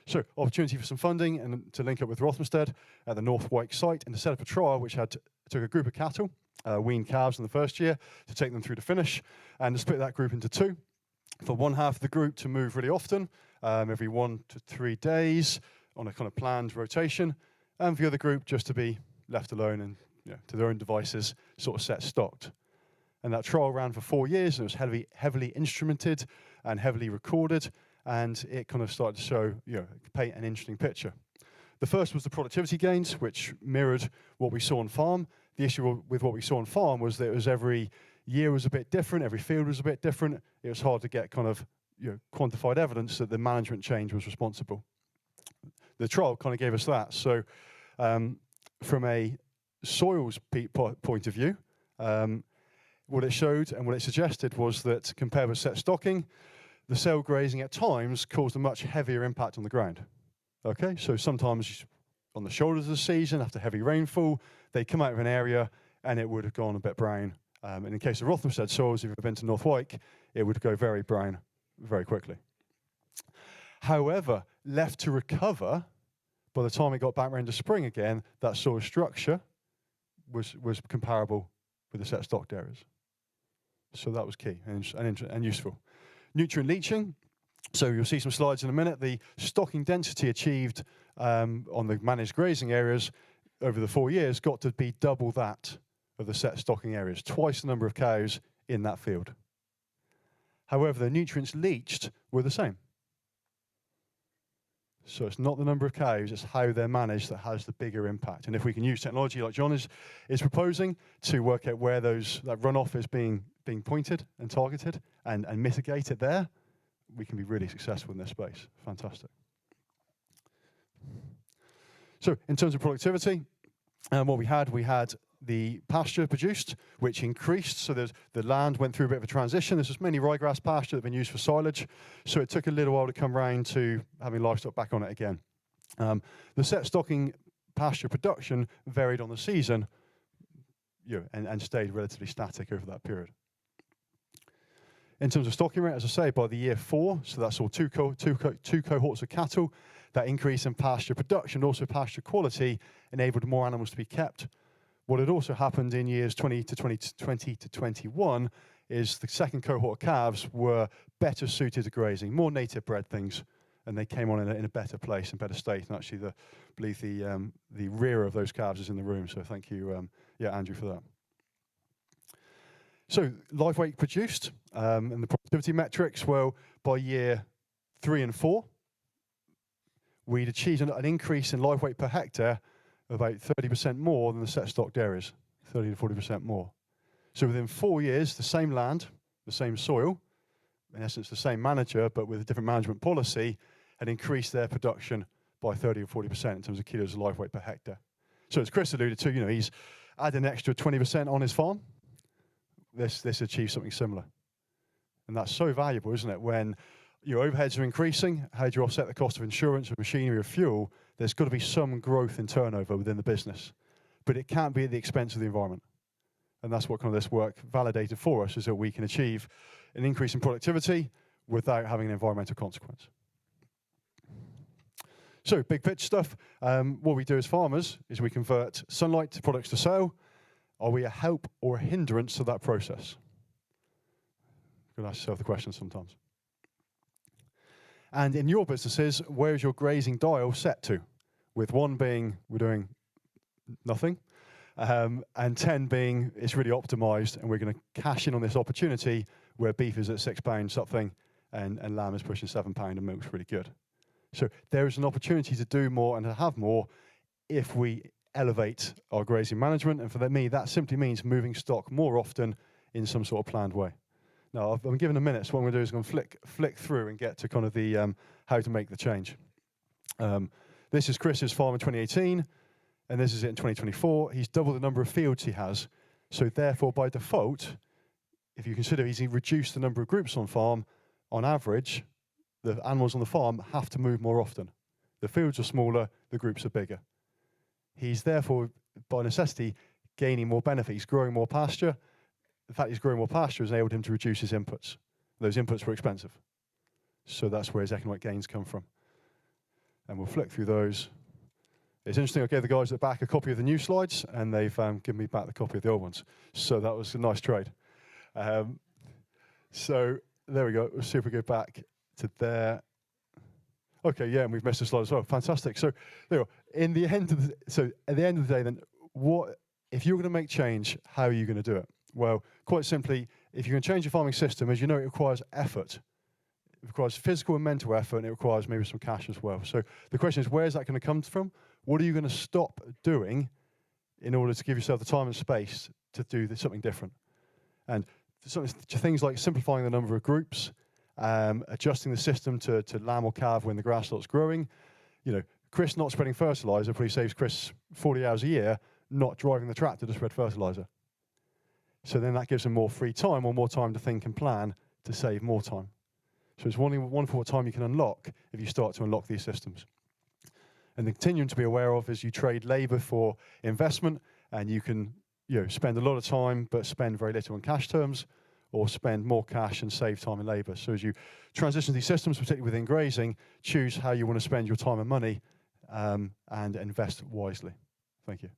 So opportunity for some funding and to link up with Rothamsted at the North Wyke site and to set up a trial which took a group of cattle, weaned calves in the first year, to take them through to finish, and to split that group into two. For one half of the group to move really often, every 1 to 3 days on a kind of planned rotation, and for the other group just to be left alone and to their own devices, sort of set stocked. And that trial ran for 4 years, and it was heavily instrumented and heavily recorded, and it kind of started to show, paint an interesting picture. The first was the productivity gains, which mirrored what we saw on farm. The issue with what we saw on farm was that it was every year was a bit different, every field was a bit different. It was hard to get kind of quantified evidence that the management change was responsible. The trial kind of gave us that. So from a soils point of view, what it showed and what it suggested was that compared with set stocking, the cell grazing at times caused a much heavier impact on the ground. Okay, so sometimes on the shoulders of the season, after heavy rainfall, they come out of an area and it would have gone a bit brown. And in case of Rothamsted soils, if you've been to North Wyke, it would go very brown very quickly. However, left to recover, by the time it got back around to spring again, that soil structure was comparable with the set stocked areas. So that was key and useful. Nutrient leaching. So you'll see some slides in a minute. The stocking density achieved on the managed grazing areas over the 4 years got to be double that of the set stocking areas, twice the number of cows in that field. However, the nutrients leached were the same. So it's not the number of cows, it's how they're managed that has the bigger impact. And if we can use technology like John is proposing to work out where that runoff is being pointed and targeted and mitigate it there, we can be really successful in this space. Fantastic. So in terms of productivity, what we had the pasture produced, which increased. So the land went through a bit of a transition. This was mainly ryegrass pasture that had been used for silage. So it took a little while to come round to having livestock back on it again. The set stocking pasture production varied on the season, and stayed relatively static over that period. In terms of stocking rate, as I say, by the year 4, so that's all two cohorts of cattle, that increase in pasture production, also pasture quality, enabled more animals to be kept. What had also happened in years 20 to 21 is the second cohort of calves were better suited to grazing, more native bred things, and they came on in a better place and better state. And actually, I believe the rear of those calves is in the room, so thank you, Andrew, for that. So live weight produced and the productivity metrics, well, by year 3 and 4, we'd achieved an increase in live weight per hectare of about 30% more than the set stocked areas, 30 to 40% more. So within 4 years, the same land, the same soil, in essence the same manager, but with a different management policy, had increased their production by 30 or 40% in terms of kilos of live weight per hectare. So as Chris alluded to, he's added an extra 20% on his farm. This achieves something similar. And that's so valuable, isn't it? When your overheads are increasing, how do you offset the cost of insurance, of machinery, of fuel? There's got to be some growth in turnover within the business. But it can't be at the expense of the environment. And that's what kind of this work validated for us, is that we can achieve an increase in productivity without having an environmental consequence. So big picture stuff. What we do as farmers is we convert sunlight to products to sale. Are we a help or a hindrance to that process? You can ask yourself the question sometimes. And in your businesses, where is your grazing dial set to? With 1 being we're doing nothing, and 10 being it's really optimized and we're going to cash in on this opportunity where beef is at £6 something and lamb is pushing £7 and milk's really good. So there is an opportunity to do more and to have more if we elevate our grazing management, and for me that simply means moving stock more often in some sort of planned way. Now I've been given a minute, so what I'm going to do is I'm going to flick through and get to kind of the how to make the change. This is Chris's farm in 2018, and this is it in 2024. He's doubled the number of fields he has, so therefore by default, if you consider he's reduced the number of groups on farm, on average, the animals on the farm have to move more often. The fields are smaller, the groups are bigger. He's therefore, by necessity, gaining more benefit. He's growing more pasture. The fact he's growing more pasture has enabled him to reduce his inputs. Those inputs were expensive. So that's where his economic gains come from. And we'll flick through those. It's interesting, I gave the guys at the back a copy of the new slides, and they've given me back the copy of the old ones. So that was a nice trade. So there we go. We'll see if we go back to there. Okay, yeah, and we've missed a slide as well. Fantastic. So there we go. At the end of the day, then, what if you're going to make change? How are you going to do it? Well, quite simply, if you're going to change your farming system, as you know, it requires effort. It requires physical and mental effort, and it requires maybe some cash as well. So the question is, where is that going to come from? What are you going to stop doing in order to give yourself the time and space to do something different? And things like simplifying the number of groups, adjusting the system to lamb or calf when the grass starts growing. Chris not spreading fertilizer probably saves Chris 40 hours a year not driving the tractor to spread fertilizer. So then that gives him more free time or more time to think and plan to save more time. So it's wonderful what time you can unlock if you start to unlock these systems. And the continuum to be aware of is you trade labor for investment, and you can spend a lot of time but spend very little in cash terms, or spend more cash and save time and labor. So as you transition to these systems, particularly within grazing, choose how you want to spend your time and money and invest wisely. Thank you.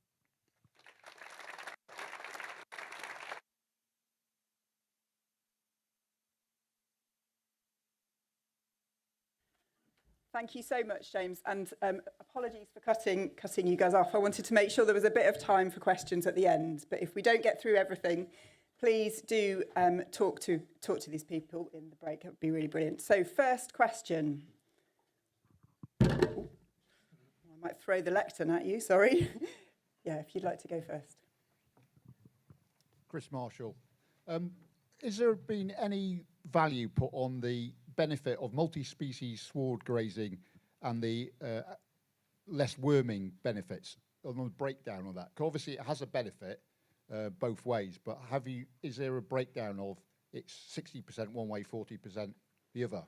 Thank you so much, James, and apologies for cutting you guys off. I wanted to make sure there was a bit of time for questions at the end, but if we don't get through everything, please do talk to these people in the break. It would be really brilliant. So first question. Ooh, I might throw the lectern at you, sorry. Yeah, if you'd like to go first. Chris Marshall. Has there been any value put on the benefit of multi-species sward grazing and the less worming benefits, on the breakdown of that? 'Cause obviously it has a benefit both ways, but is there a breakdown of it's 60% one way, 40% the other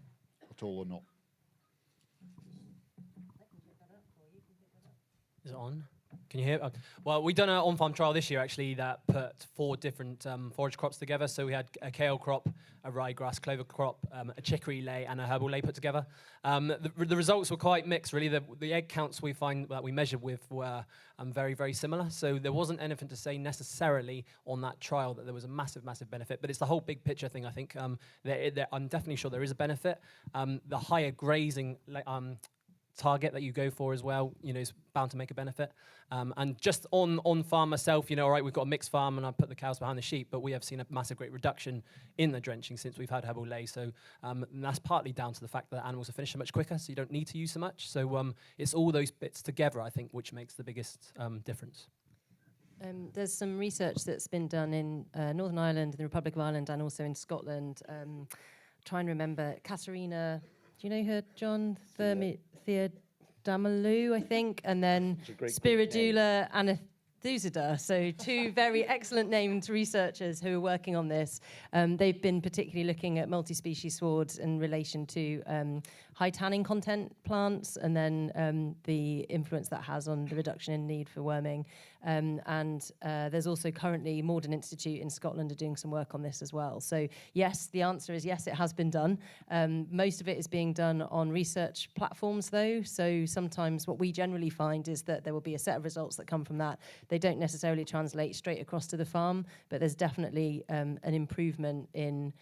at all or not? Is it on? Can you hear? Well, we've done an on-farm trial this year, actually, that put 4 different forage crops together. So we had a kale crop, a ryegrass clover crop, a chicory lay, and a herbal lay put together. The results were quite mixed, really. The egg counts we find that we measured with were very, very similar. So there wasn't anything to say necessarily on that trial that there was a massive, massive benefit. But it's the whole big picture thing, I think. I'm definitely sure there is a benefit. The higher grazing target that you go for as well, is bound to make a benefit. And just on farm myself, all right, we've got a mixed farm and I put the cows behind the sheep, but we have seen a massive great reduction in the drenching since we've had herbal lay. So and that's partly down to the fact that animals are finished so much quicker, so you don't need to use so much. So it's all those bits together, I think, which makes the biggest difference. There's some research that's been done in Northern Ireland, the Republic of Ireland, and also in Scotland. Try and remember, Katerina, do you know her, John? Theodamalu, I think, and then Spiridula Anathusida. So 2 very excellent named researchers who are working on this. They've been particularly looking at multi-species swards in relation to high tanning content plants, and then the influence that has on the reduction in need for worming. And there's also currently Morden Institute in Scotland are doing some work on this as well. So yes, the answer is yes, it has been done. Most of it is being done on research platforms though. So sometimes what we generally find is that there will be a set of results that come from that. They don't necessarily translate straight across to the farm, but there's definitely an improvement in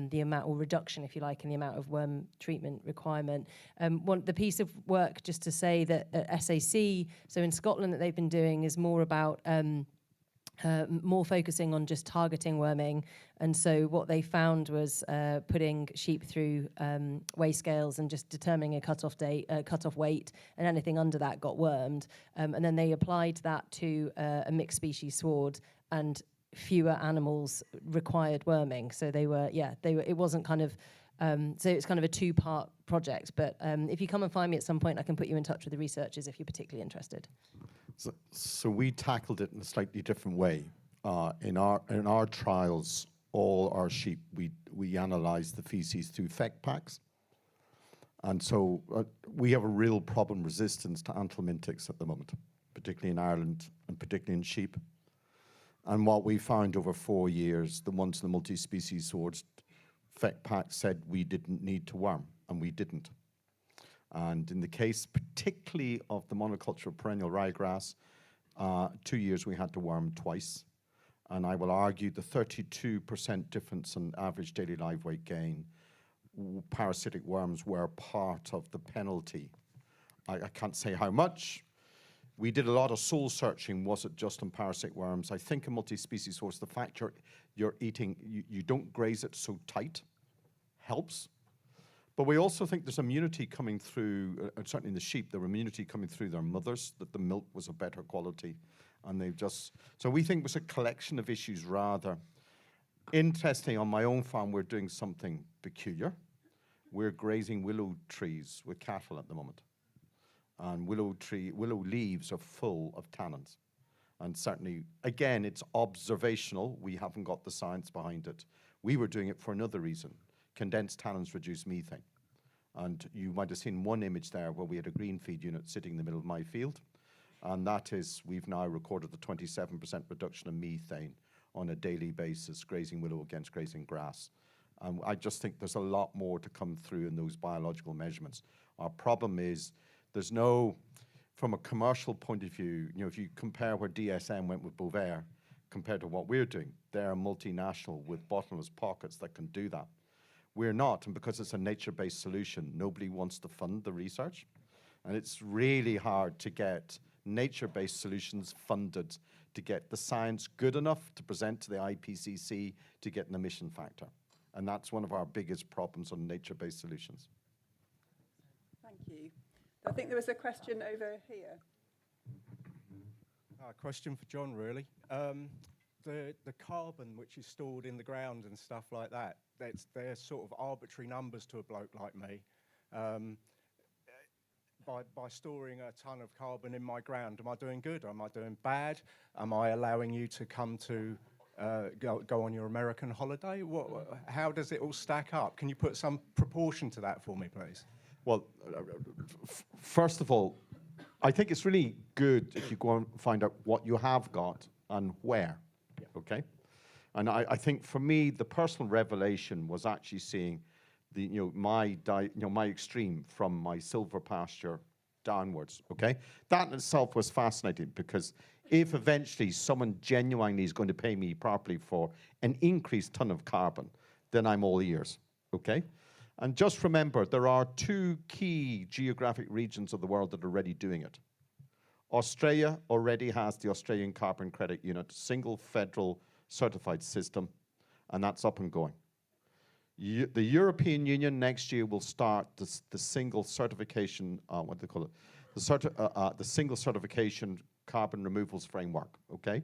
the amount, or reduction, if you like, in the amount of worm treatment requirement. The piece of work, just to say that at SAC, so in Scotland, that they've been doing is more about more focusing on just targeting worming. And so what they found was putting sheep through weigh scales and just determining a cut-off date, cut-off weight, and anything under that got wormed. And then they applied that to a mixed species sward, and fewer animals required worming. So it wasn't kind of, so it's kind of a 2-part project. But if you come and find me at some point, I can put you in touch with the researchers if you're particularly interested. So we tackled it in a slightly different way. In our trials, all our sheep, we analysed the feces through feck packs. And so we have a real problem resistance to anthelmintics at the moment, particularly in Ireland and particularly in sheep. And what we found over 4 years, the ones in the multi-species swords, feck pack said we didn't need to worm, and we didn't. And in the case particularly of the monoculture perennial ryegrass, 2 years we had to worm twice. And I will argue the 32% difference in average daily live weight gain, parasitic worms were part of the penalty. I can't say how much. We did a lot of soul searching. Was it just on parasitic worms? I think in multi-species source, the fact you're eating, you don't graze it so tight helps. But we also think there's immunity coming through, certainly in the sheep, there immunity coming through their mothers, that the milk was of better quality. And so we think it was a collection of issues rather. Interesting, on my own farm, we're doing something peculiar. We're grazing willow trees with cattle at the moment. And willow leaves are full of tannins. And certainly, again, it's observational. We haven't got the science behind it. We were doing it for another reason. Condensed tannins reduce methane. And you might have seen one image there where we had a green feed unit sitting in the middle of my field. And that is, we've now recorded the 27% reduction in methane on a daily basis, grazing willow against grazing grass. And I just think there's a lot more to come through in those biological measurements. Our problem is, there's no, from a commercial point of view, if you compare where DSM went with Bovaer compared to what we're doing, they're a multinational with bottomless pockets that can do that. We're not, and because it's a nature-based solution, nobody wants to fund the research. And it's really hard to get nature-based solutions funded to get the science good enough to present to the IPCC to get an emission factor. And that's one of our biggest problems on nature-based solutions. Thank you. I think there was a question over here. A question for John, really. The carbon which is stored in the ground and stuff like that, they're sort of arbitrary numbers to a bloke like me. By storing a ton of carbon in my ground, am I doing good? Am I doing bad? Am I allowing you to come to go on your American holiday? How does it all stack up? Can you put some proportion to that for me, please? Well, first of all, I think it's really good if you go and find out what you have got and where, okay? And I think for me, the personal revelation was actually seeing my extreme from my silver pasture downwards, okay? That in itself was fascinating, because if eventually someone genuinely is going to pay me properly for an increased ton of carbon, then I'm all ears, okay? And just remember, there are 2 key geographic regions of the world that are already doing it. Australia already has the Australian Carbon Credit Unit, single federal certified system, and that's up and going. The European Union next year will start the single certification, what do they call it? The single certification carbon removals framework, okay?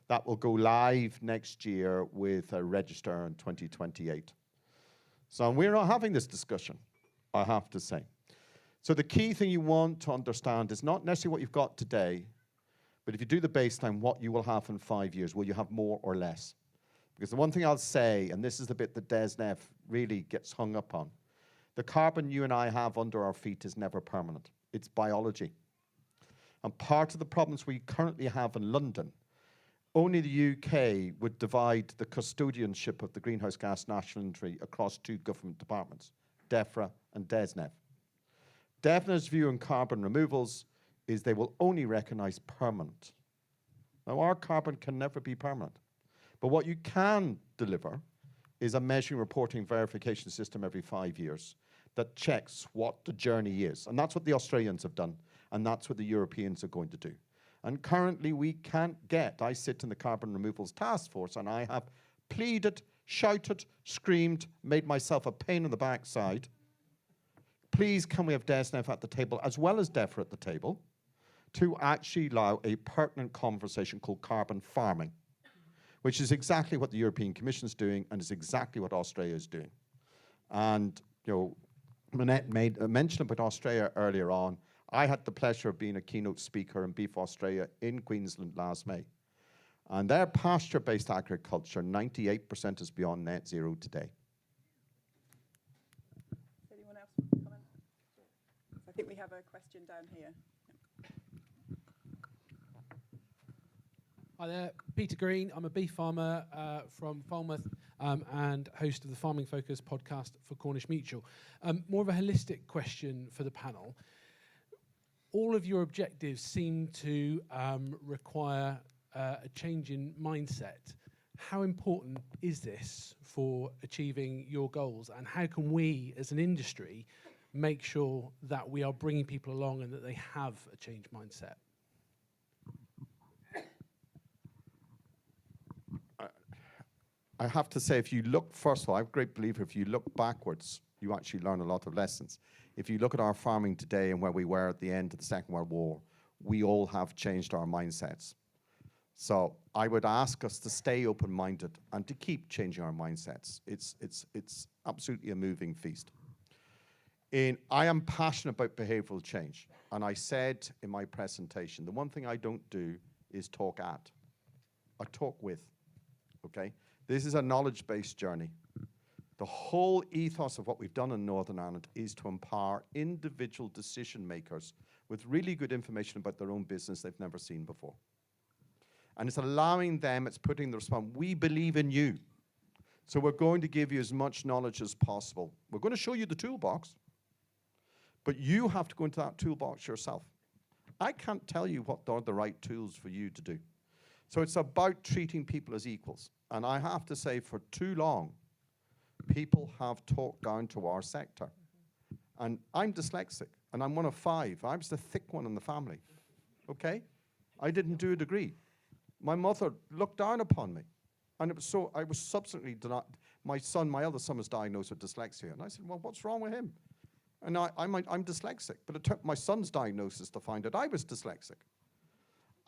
That will go live next year with a register in 2028. So we're not having this discussion, I have to say. So the key thing you want to understand is not necessarily what you've got today, but if you do the baseline, what you will have in 5 years. Will you have more or less? Because the one thing I'll say, and this is the bit that DESNF really gets hung up on, the carbon you and I have under our feet is never permanent. It's biology. And part of the problems we currently have in London, only the UK would divide the custodianship of the greenhouse gas national inventory across 2 government departments, DEFRA and DESNF. DEFRA's view on carbon removals is they will only recognize permanent. Now, our carbon can never be permanent. But what you can deliver is a measuring, reporting, verification system every 5 years that checks what the journey is. And that's what the Australians have done, and that's what the Europeans are going to do. And currently we can't get, I sit in the Carbon Removals Task Force, and I have pleaded, shouted, screamed, made myself a pain in the backside. Please, can we have DESNF at the table, as well as DEFRA at the table, to actually allow a pertinent conversation called carbon farming, which is exactly what the European Commission is doing, and is exactly what Australia is doing. And, Manette made a mention about Australia earlier on. I had the pleasure of being a keynote speaker in Beef Australia in Queensland last May. And their pasture-based agriculture, 98% is beyond net zero today. Anyone else want to comment? I think we have a question down here. Hi there, Peter Green. I'm a beef farmer from Falmouth and host of the Farming Focus podcast for Cornish Mutual. More of a holistic question for the panel. All of your objectives seem to require a change in mindset. How important is this for achieving your goals, and how can we as an industry make sure that we are bringing people along and that they have a changed mindset? I have to say, if you look, first of all, I'm a great believer, if you look backwards, you actually learn a lot of lessons. If you look at our farming today and where we were at the end of the Second World War, we all have changed our mindsets. So I would ask us to stay open-minded and to keep changing our mindsets. It's absolutely a moving feast. I am passionate about behavioral change. And I said in my presentation, the one thing I don't do is talk at. I talk with, okay? This is a knowledge-based journey. The whole ethos of what we've done in Northern Ireland is to empower individual decision makers with really good information about their own business they've never seen before. And it's allowing them, it's putting the response, we believe in you. So we're going to give you as much knowledge as possible. We're going to show you the toolbox, but you have to go into that toolbox yourself. I can't tell you what are the right tools for you to do. So it's about treating people as equals. And I have to say, for too long, people have talked down to our sector. And I'm dyslexic, and I'm one of 5. I was the thick one in the family, okay? I didn't do a degree. My mother looked down upon me. And it was so, I was subsequently, my eldest son was diagnosed with dyslexia. And I said, well, what's wrong with him? And I'm dyslexic. But it took my son's diagnosis to find out I was dyslexic.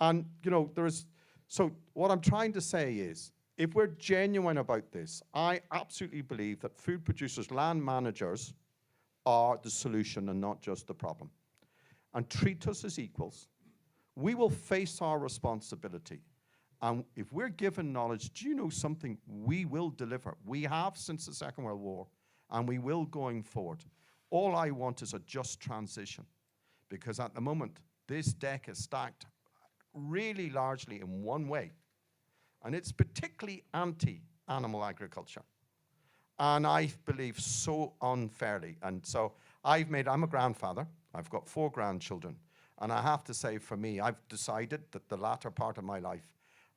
And, so what I'm trying to say is, if we're genuine about this, I absolutely believe that food producers, land managers are the solution and not just the problem. And treat us as equals. We will face our responsibility. And if we're given knowledge, do you know something? We will deliver. We have since the Second World War, and we will going forward. All I want is a just transition. Because at the moment, this deck is stacked really largely in one way, and it's particularly anti-animal agriculture. And I believe so unfairly. And so I'm a grandfather, I've got 4 grandchildren, and I have to say, for me, I've decided that the latter part of my life,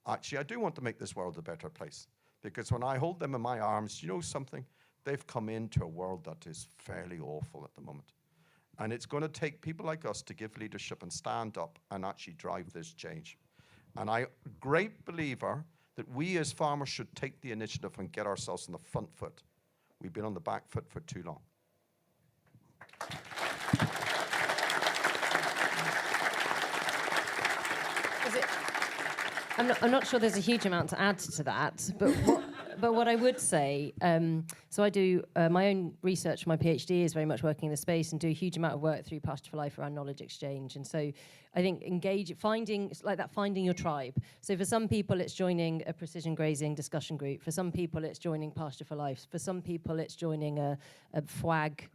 actually, I do want to make this world a better place. Because when I hold them in my arms, you know something? They've come into a world that is fairly awful at the moment. And it's going to take people like us to give leadership and stand up and actually drive this change. And I'm a great believer that we as farmers should take the initiative and get ourselves on the front foot. We've been on the back foot for too long. I'm not sure there's a huge amount to add to that, but what I would say, so I do my own research for my PhD is very much working in the space and do a huge amount of work through Pasture for Life around knowledge exchange. And so I think it's like that finding your tribe. So for some people it's joining a precision grazing discussion group. For some people it's joining Pasture for Life. For some people it's joining a FWAG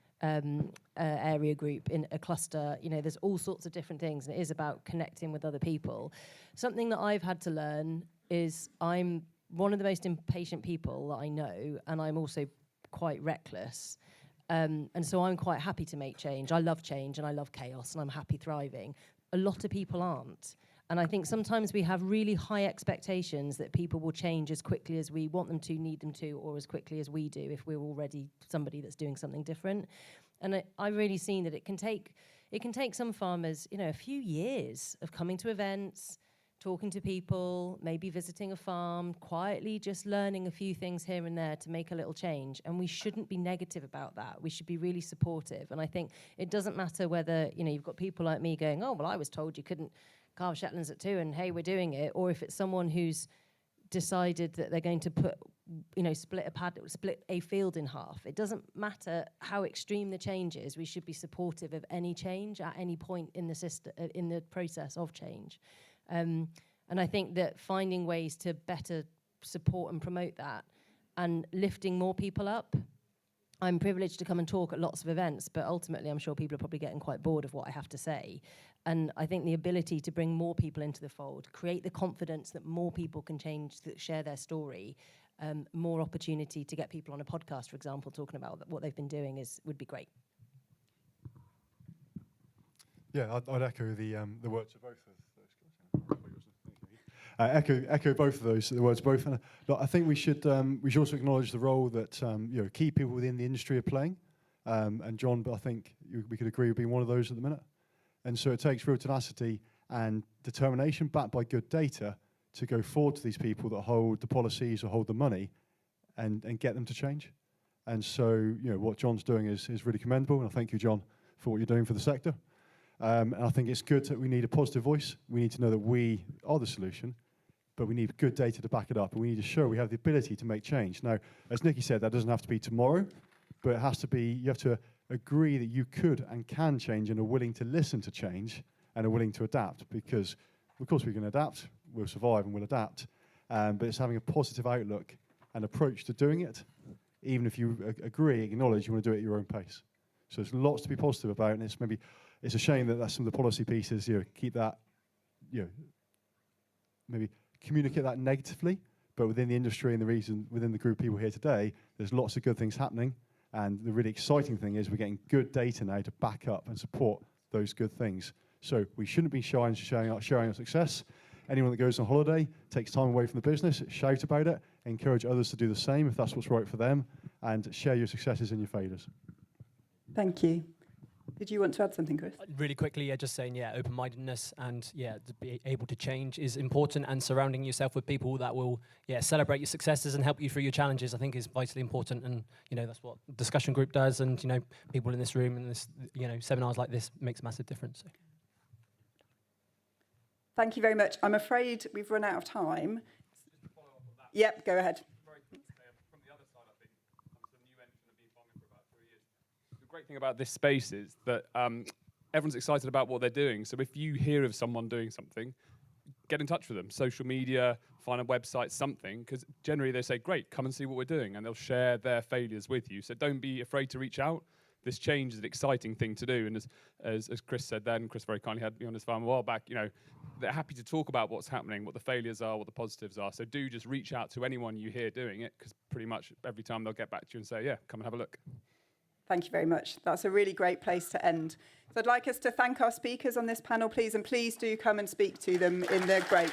area group in a cluster. You know, there's all sorts of different things, and it is about connecting with other people. Something that I've had to learn is I'm one of the most impatient people that I know, and I'm also quite reckless. And so I'm quite happy to make change. I love change and I love chaos and I'm happy thriving. A lot of people aren't. And I think sometimes we have really high expectations that people will change as quickly as we want them to, need them to, or as quickly as we do if we're already somebody that's doing something different. And I've really seen that it can take some farmers, you know, a few years of coming to events, talking to people, maybe visiting a farm, quietly just learning a few things here and there to make a little change. And we shouldn't be negative about that. We should be really supportive. And I think it doesn't matter whether, you know, you've got people like me going, oh, well, I was told you couldn't calve Shetlands at 2 and hey, we're doing it. Or if it's someone who's decided that they're going to put, you know, split a field in half. It doesn't matter how extreme the change is. We should be supportive of any change at any point in the system, in the process of change. And I think that finding ways to better support and promote that and lifting more people up. I'm privileged to come and talk at lots of events, but ultimately I'm sure people are probably getting quite bored of what I have to say. And I think the ability to bring more people into the fold, create the confidence that more people can change, that share their story, more opportunity to get people on a podcast, for example, talking about what they've been doing would be great. Yeah, I'd echo the words of both of those. Echo both of those, the words both. And I think we should also acknowledge the role that you know, key people within the industry are playing. And John, but I think we could agree with being one of those at the minute. And so it takes real tenacity and determination backed by good data to go forward to these people that hold the policies or hold the money and get them to change. And so, you know, what John's doing is really commendable. And I thank you, John, for what you're doing for the sector. And I think it's good that we need a positive voice. We need to know that we are the solution, but we need good data to back it up. And we need to show we have the ability to make change. Now, as Nikki said, that doesn't have to be tomorrow, but it has to be, you have to agree that you could and can change and are willing to listen to change and are willing to adapt, because of course we can adapt, we'll survive and we'll adapt, but it's having a positive outlook and approach to doing it, even if you agree, acknowledge you want to do it at your own pace. So there's lots to be positive about, and it's a shame that that's some of the policy pieces, you know, keep that, you know, maybe communicate that negatively, but within the industry and the reason within the group of people here today, there's lots of good things happening. And the really exciting thing is we're getting good data now to back up and support those good things. So we shouldn't be shy in sharing our success. Anyone that goes on holiday, takes time away from the business, shout about it, encourage others to do the same if that's what's right for them, and share your successes and your failures. Thank you. Did you want to add something, Chris? Really quickly, yeah, just saying, yeah, open-mindedness and, yeah, to be able to change is important, and surrounding yourself with people that will, yeah, celebrate your successes and help you through your challenges, I think is vitally important. And, you know, that's what discussion group does, and, you know, people in this room and this, you know, seminars like this makes a massive difference. So. Thank you very much. I'm afraid we've run out of time. Yep, go ahead. From the other side, I think, I'm a new entrant, I've been farming for about 3 years. The great thing about this space is that everyone's excited about what they're doing. So if you hear of someone doing something, get in touch with them. Social media, find a website, something, because generally they say, great, come and see what we're doing, and they'll share their failures with you. So don't be afraid to reach out. this change is an exciting thing to do. And as Chris said then, Chris very kindly had me on his farm a while back, you know, they're happy to talk about what's happening, what the failures are, what the positives are. So do just reach out to anyone you hear doing it, because pretty much every time they'll get back to you and say, yeah, come and have a look. Thank you very much. That's a really great place to end. So I'd like us to thank our speakers on this panel, please, and please do come and speak to them in the break.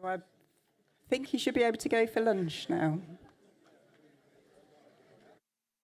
So I think you should be able to go for lunch now.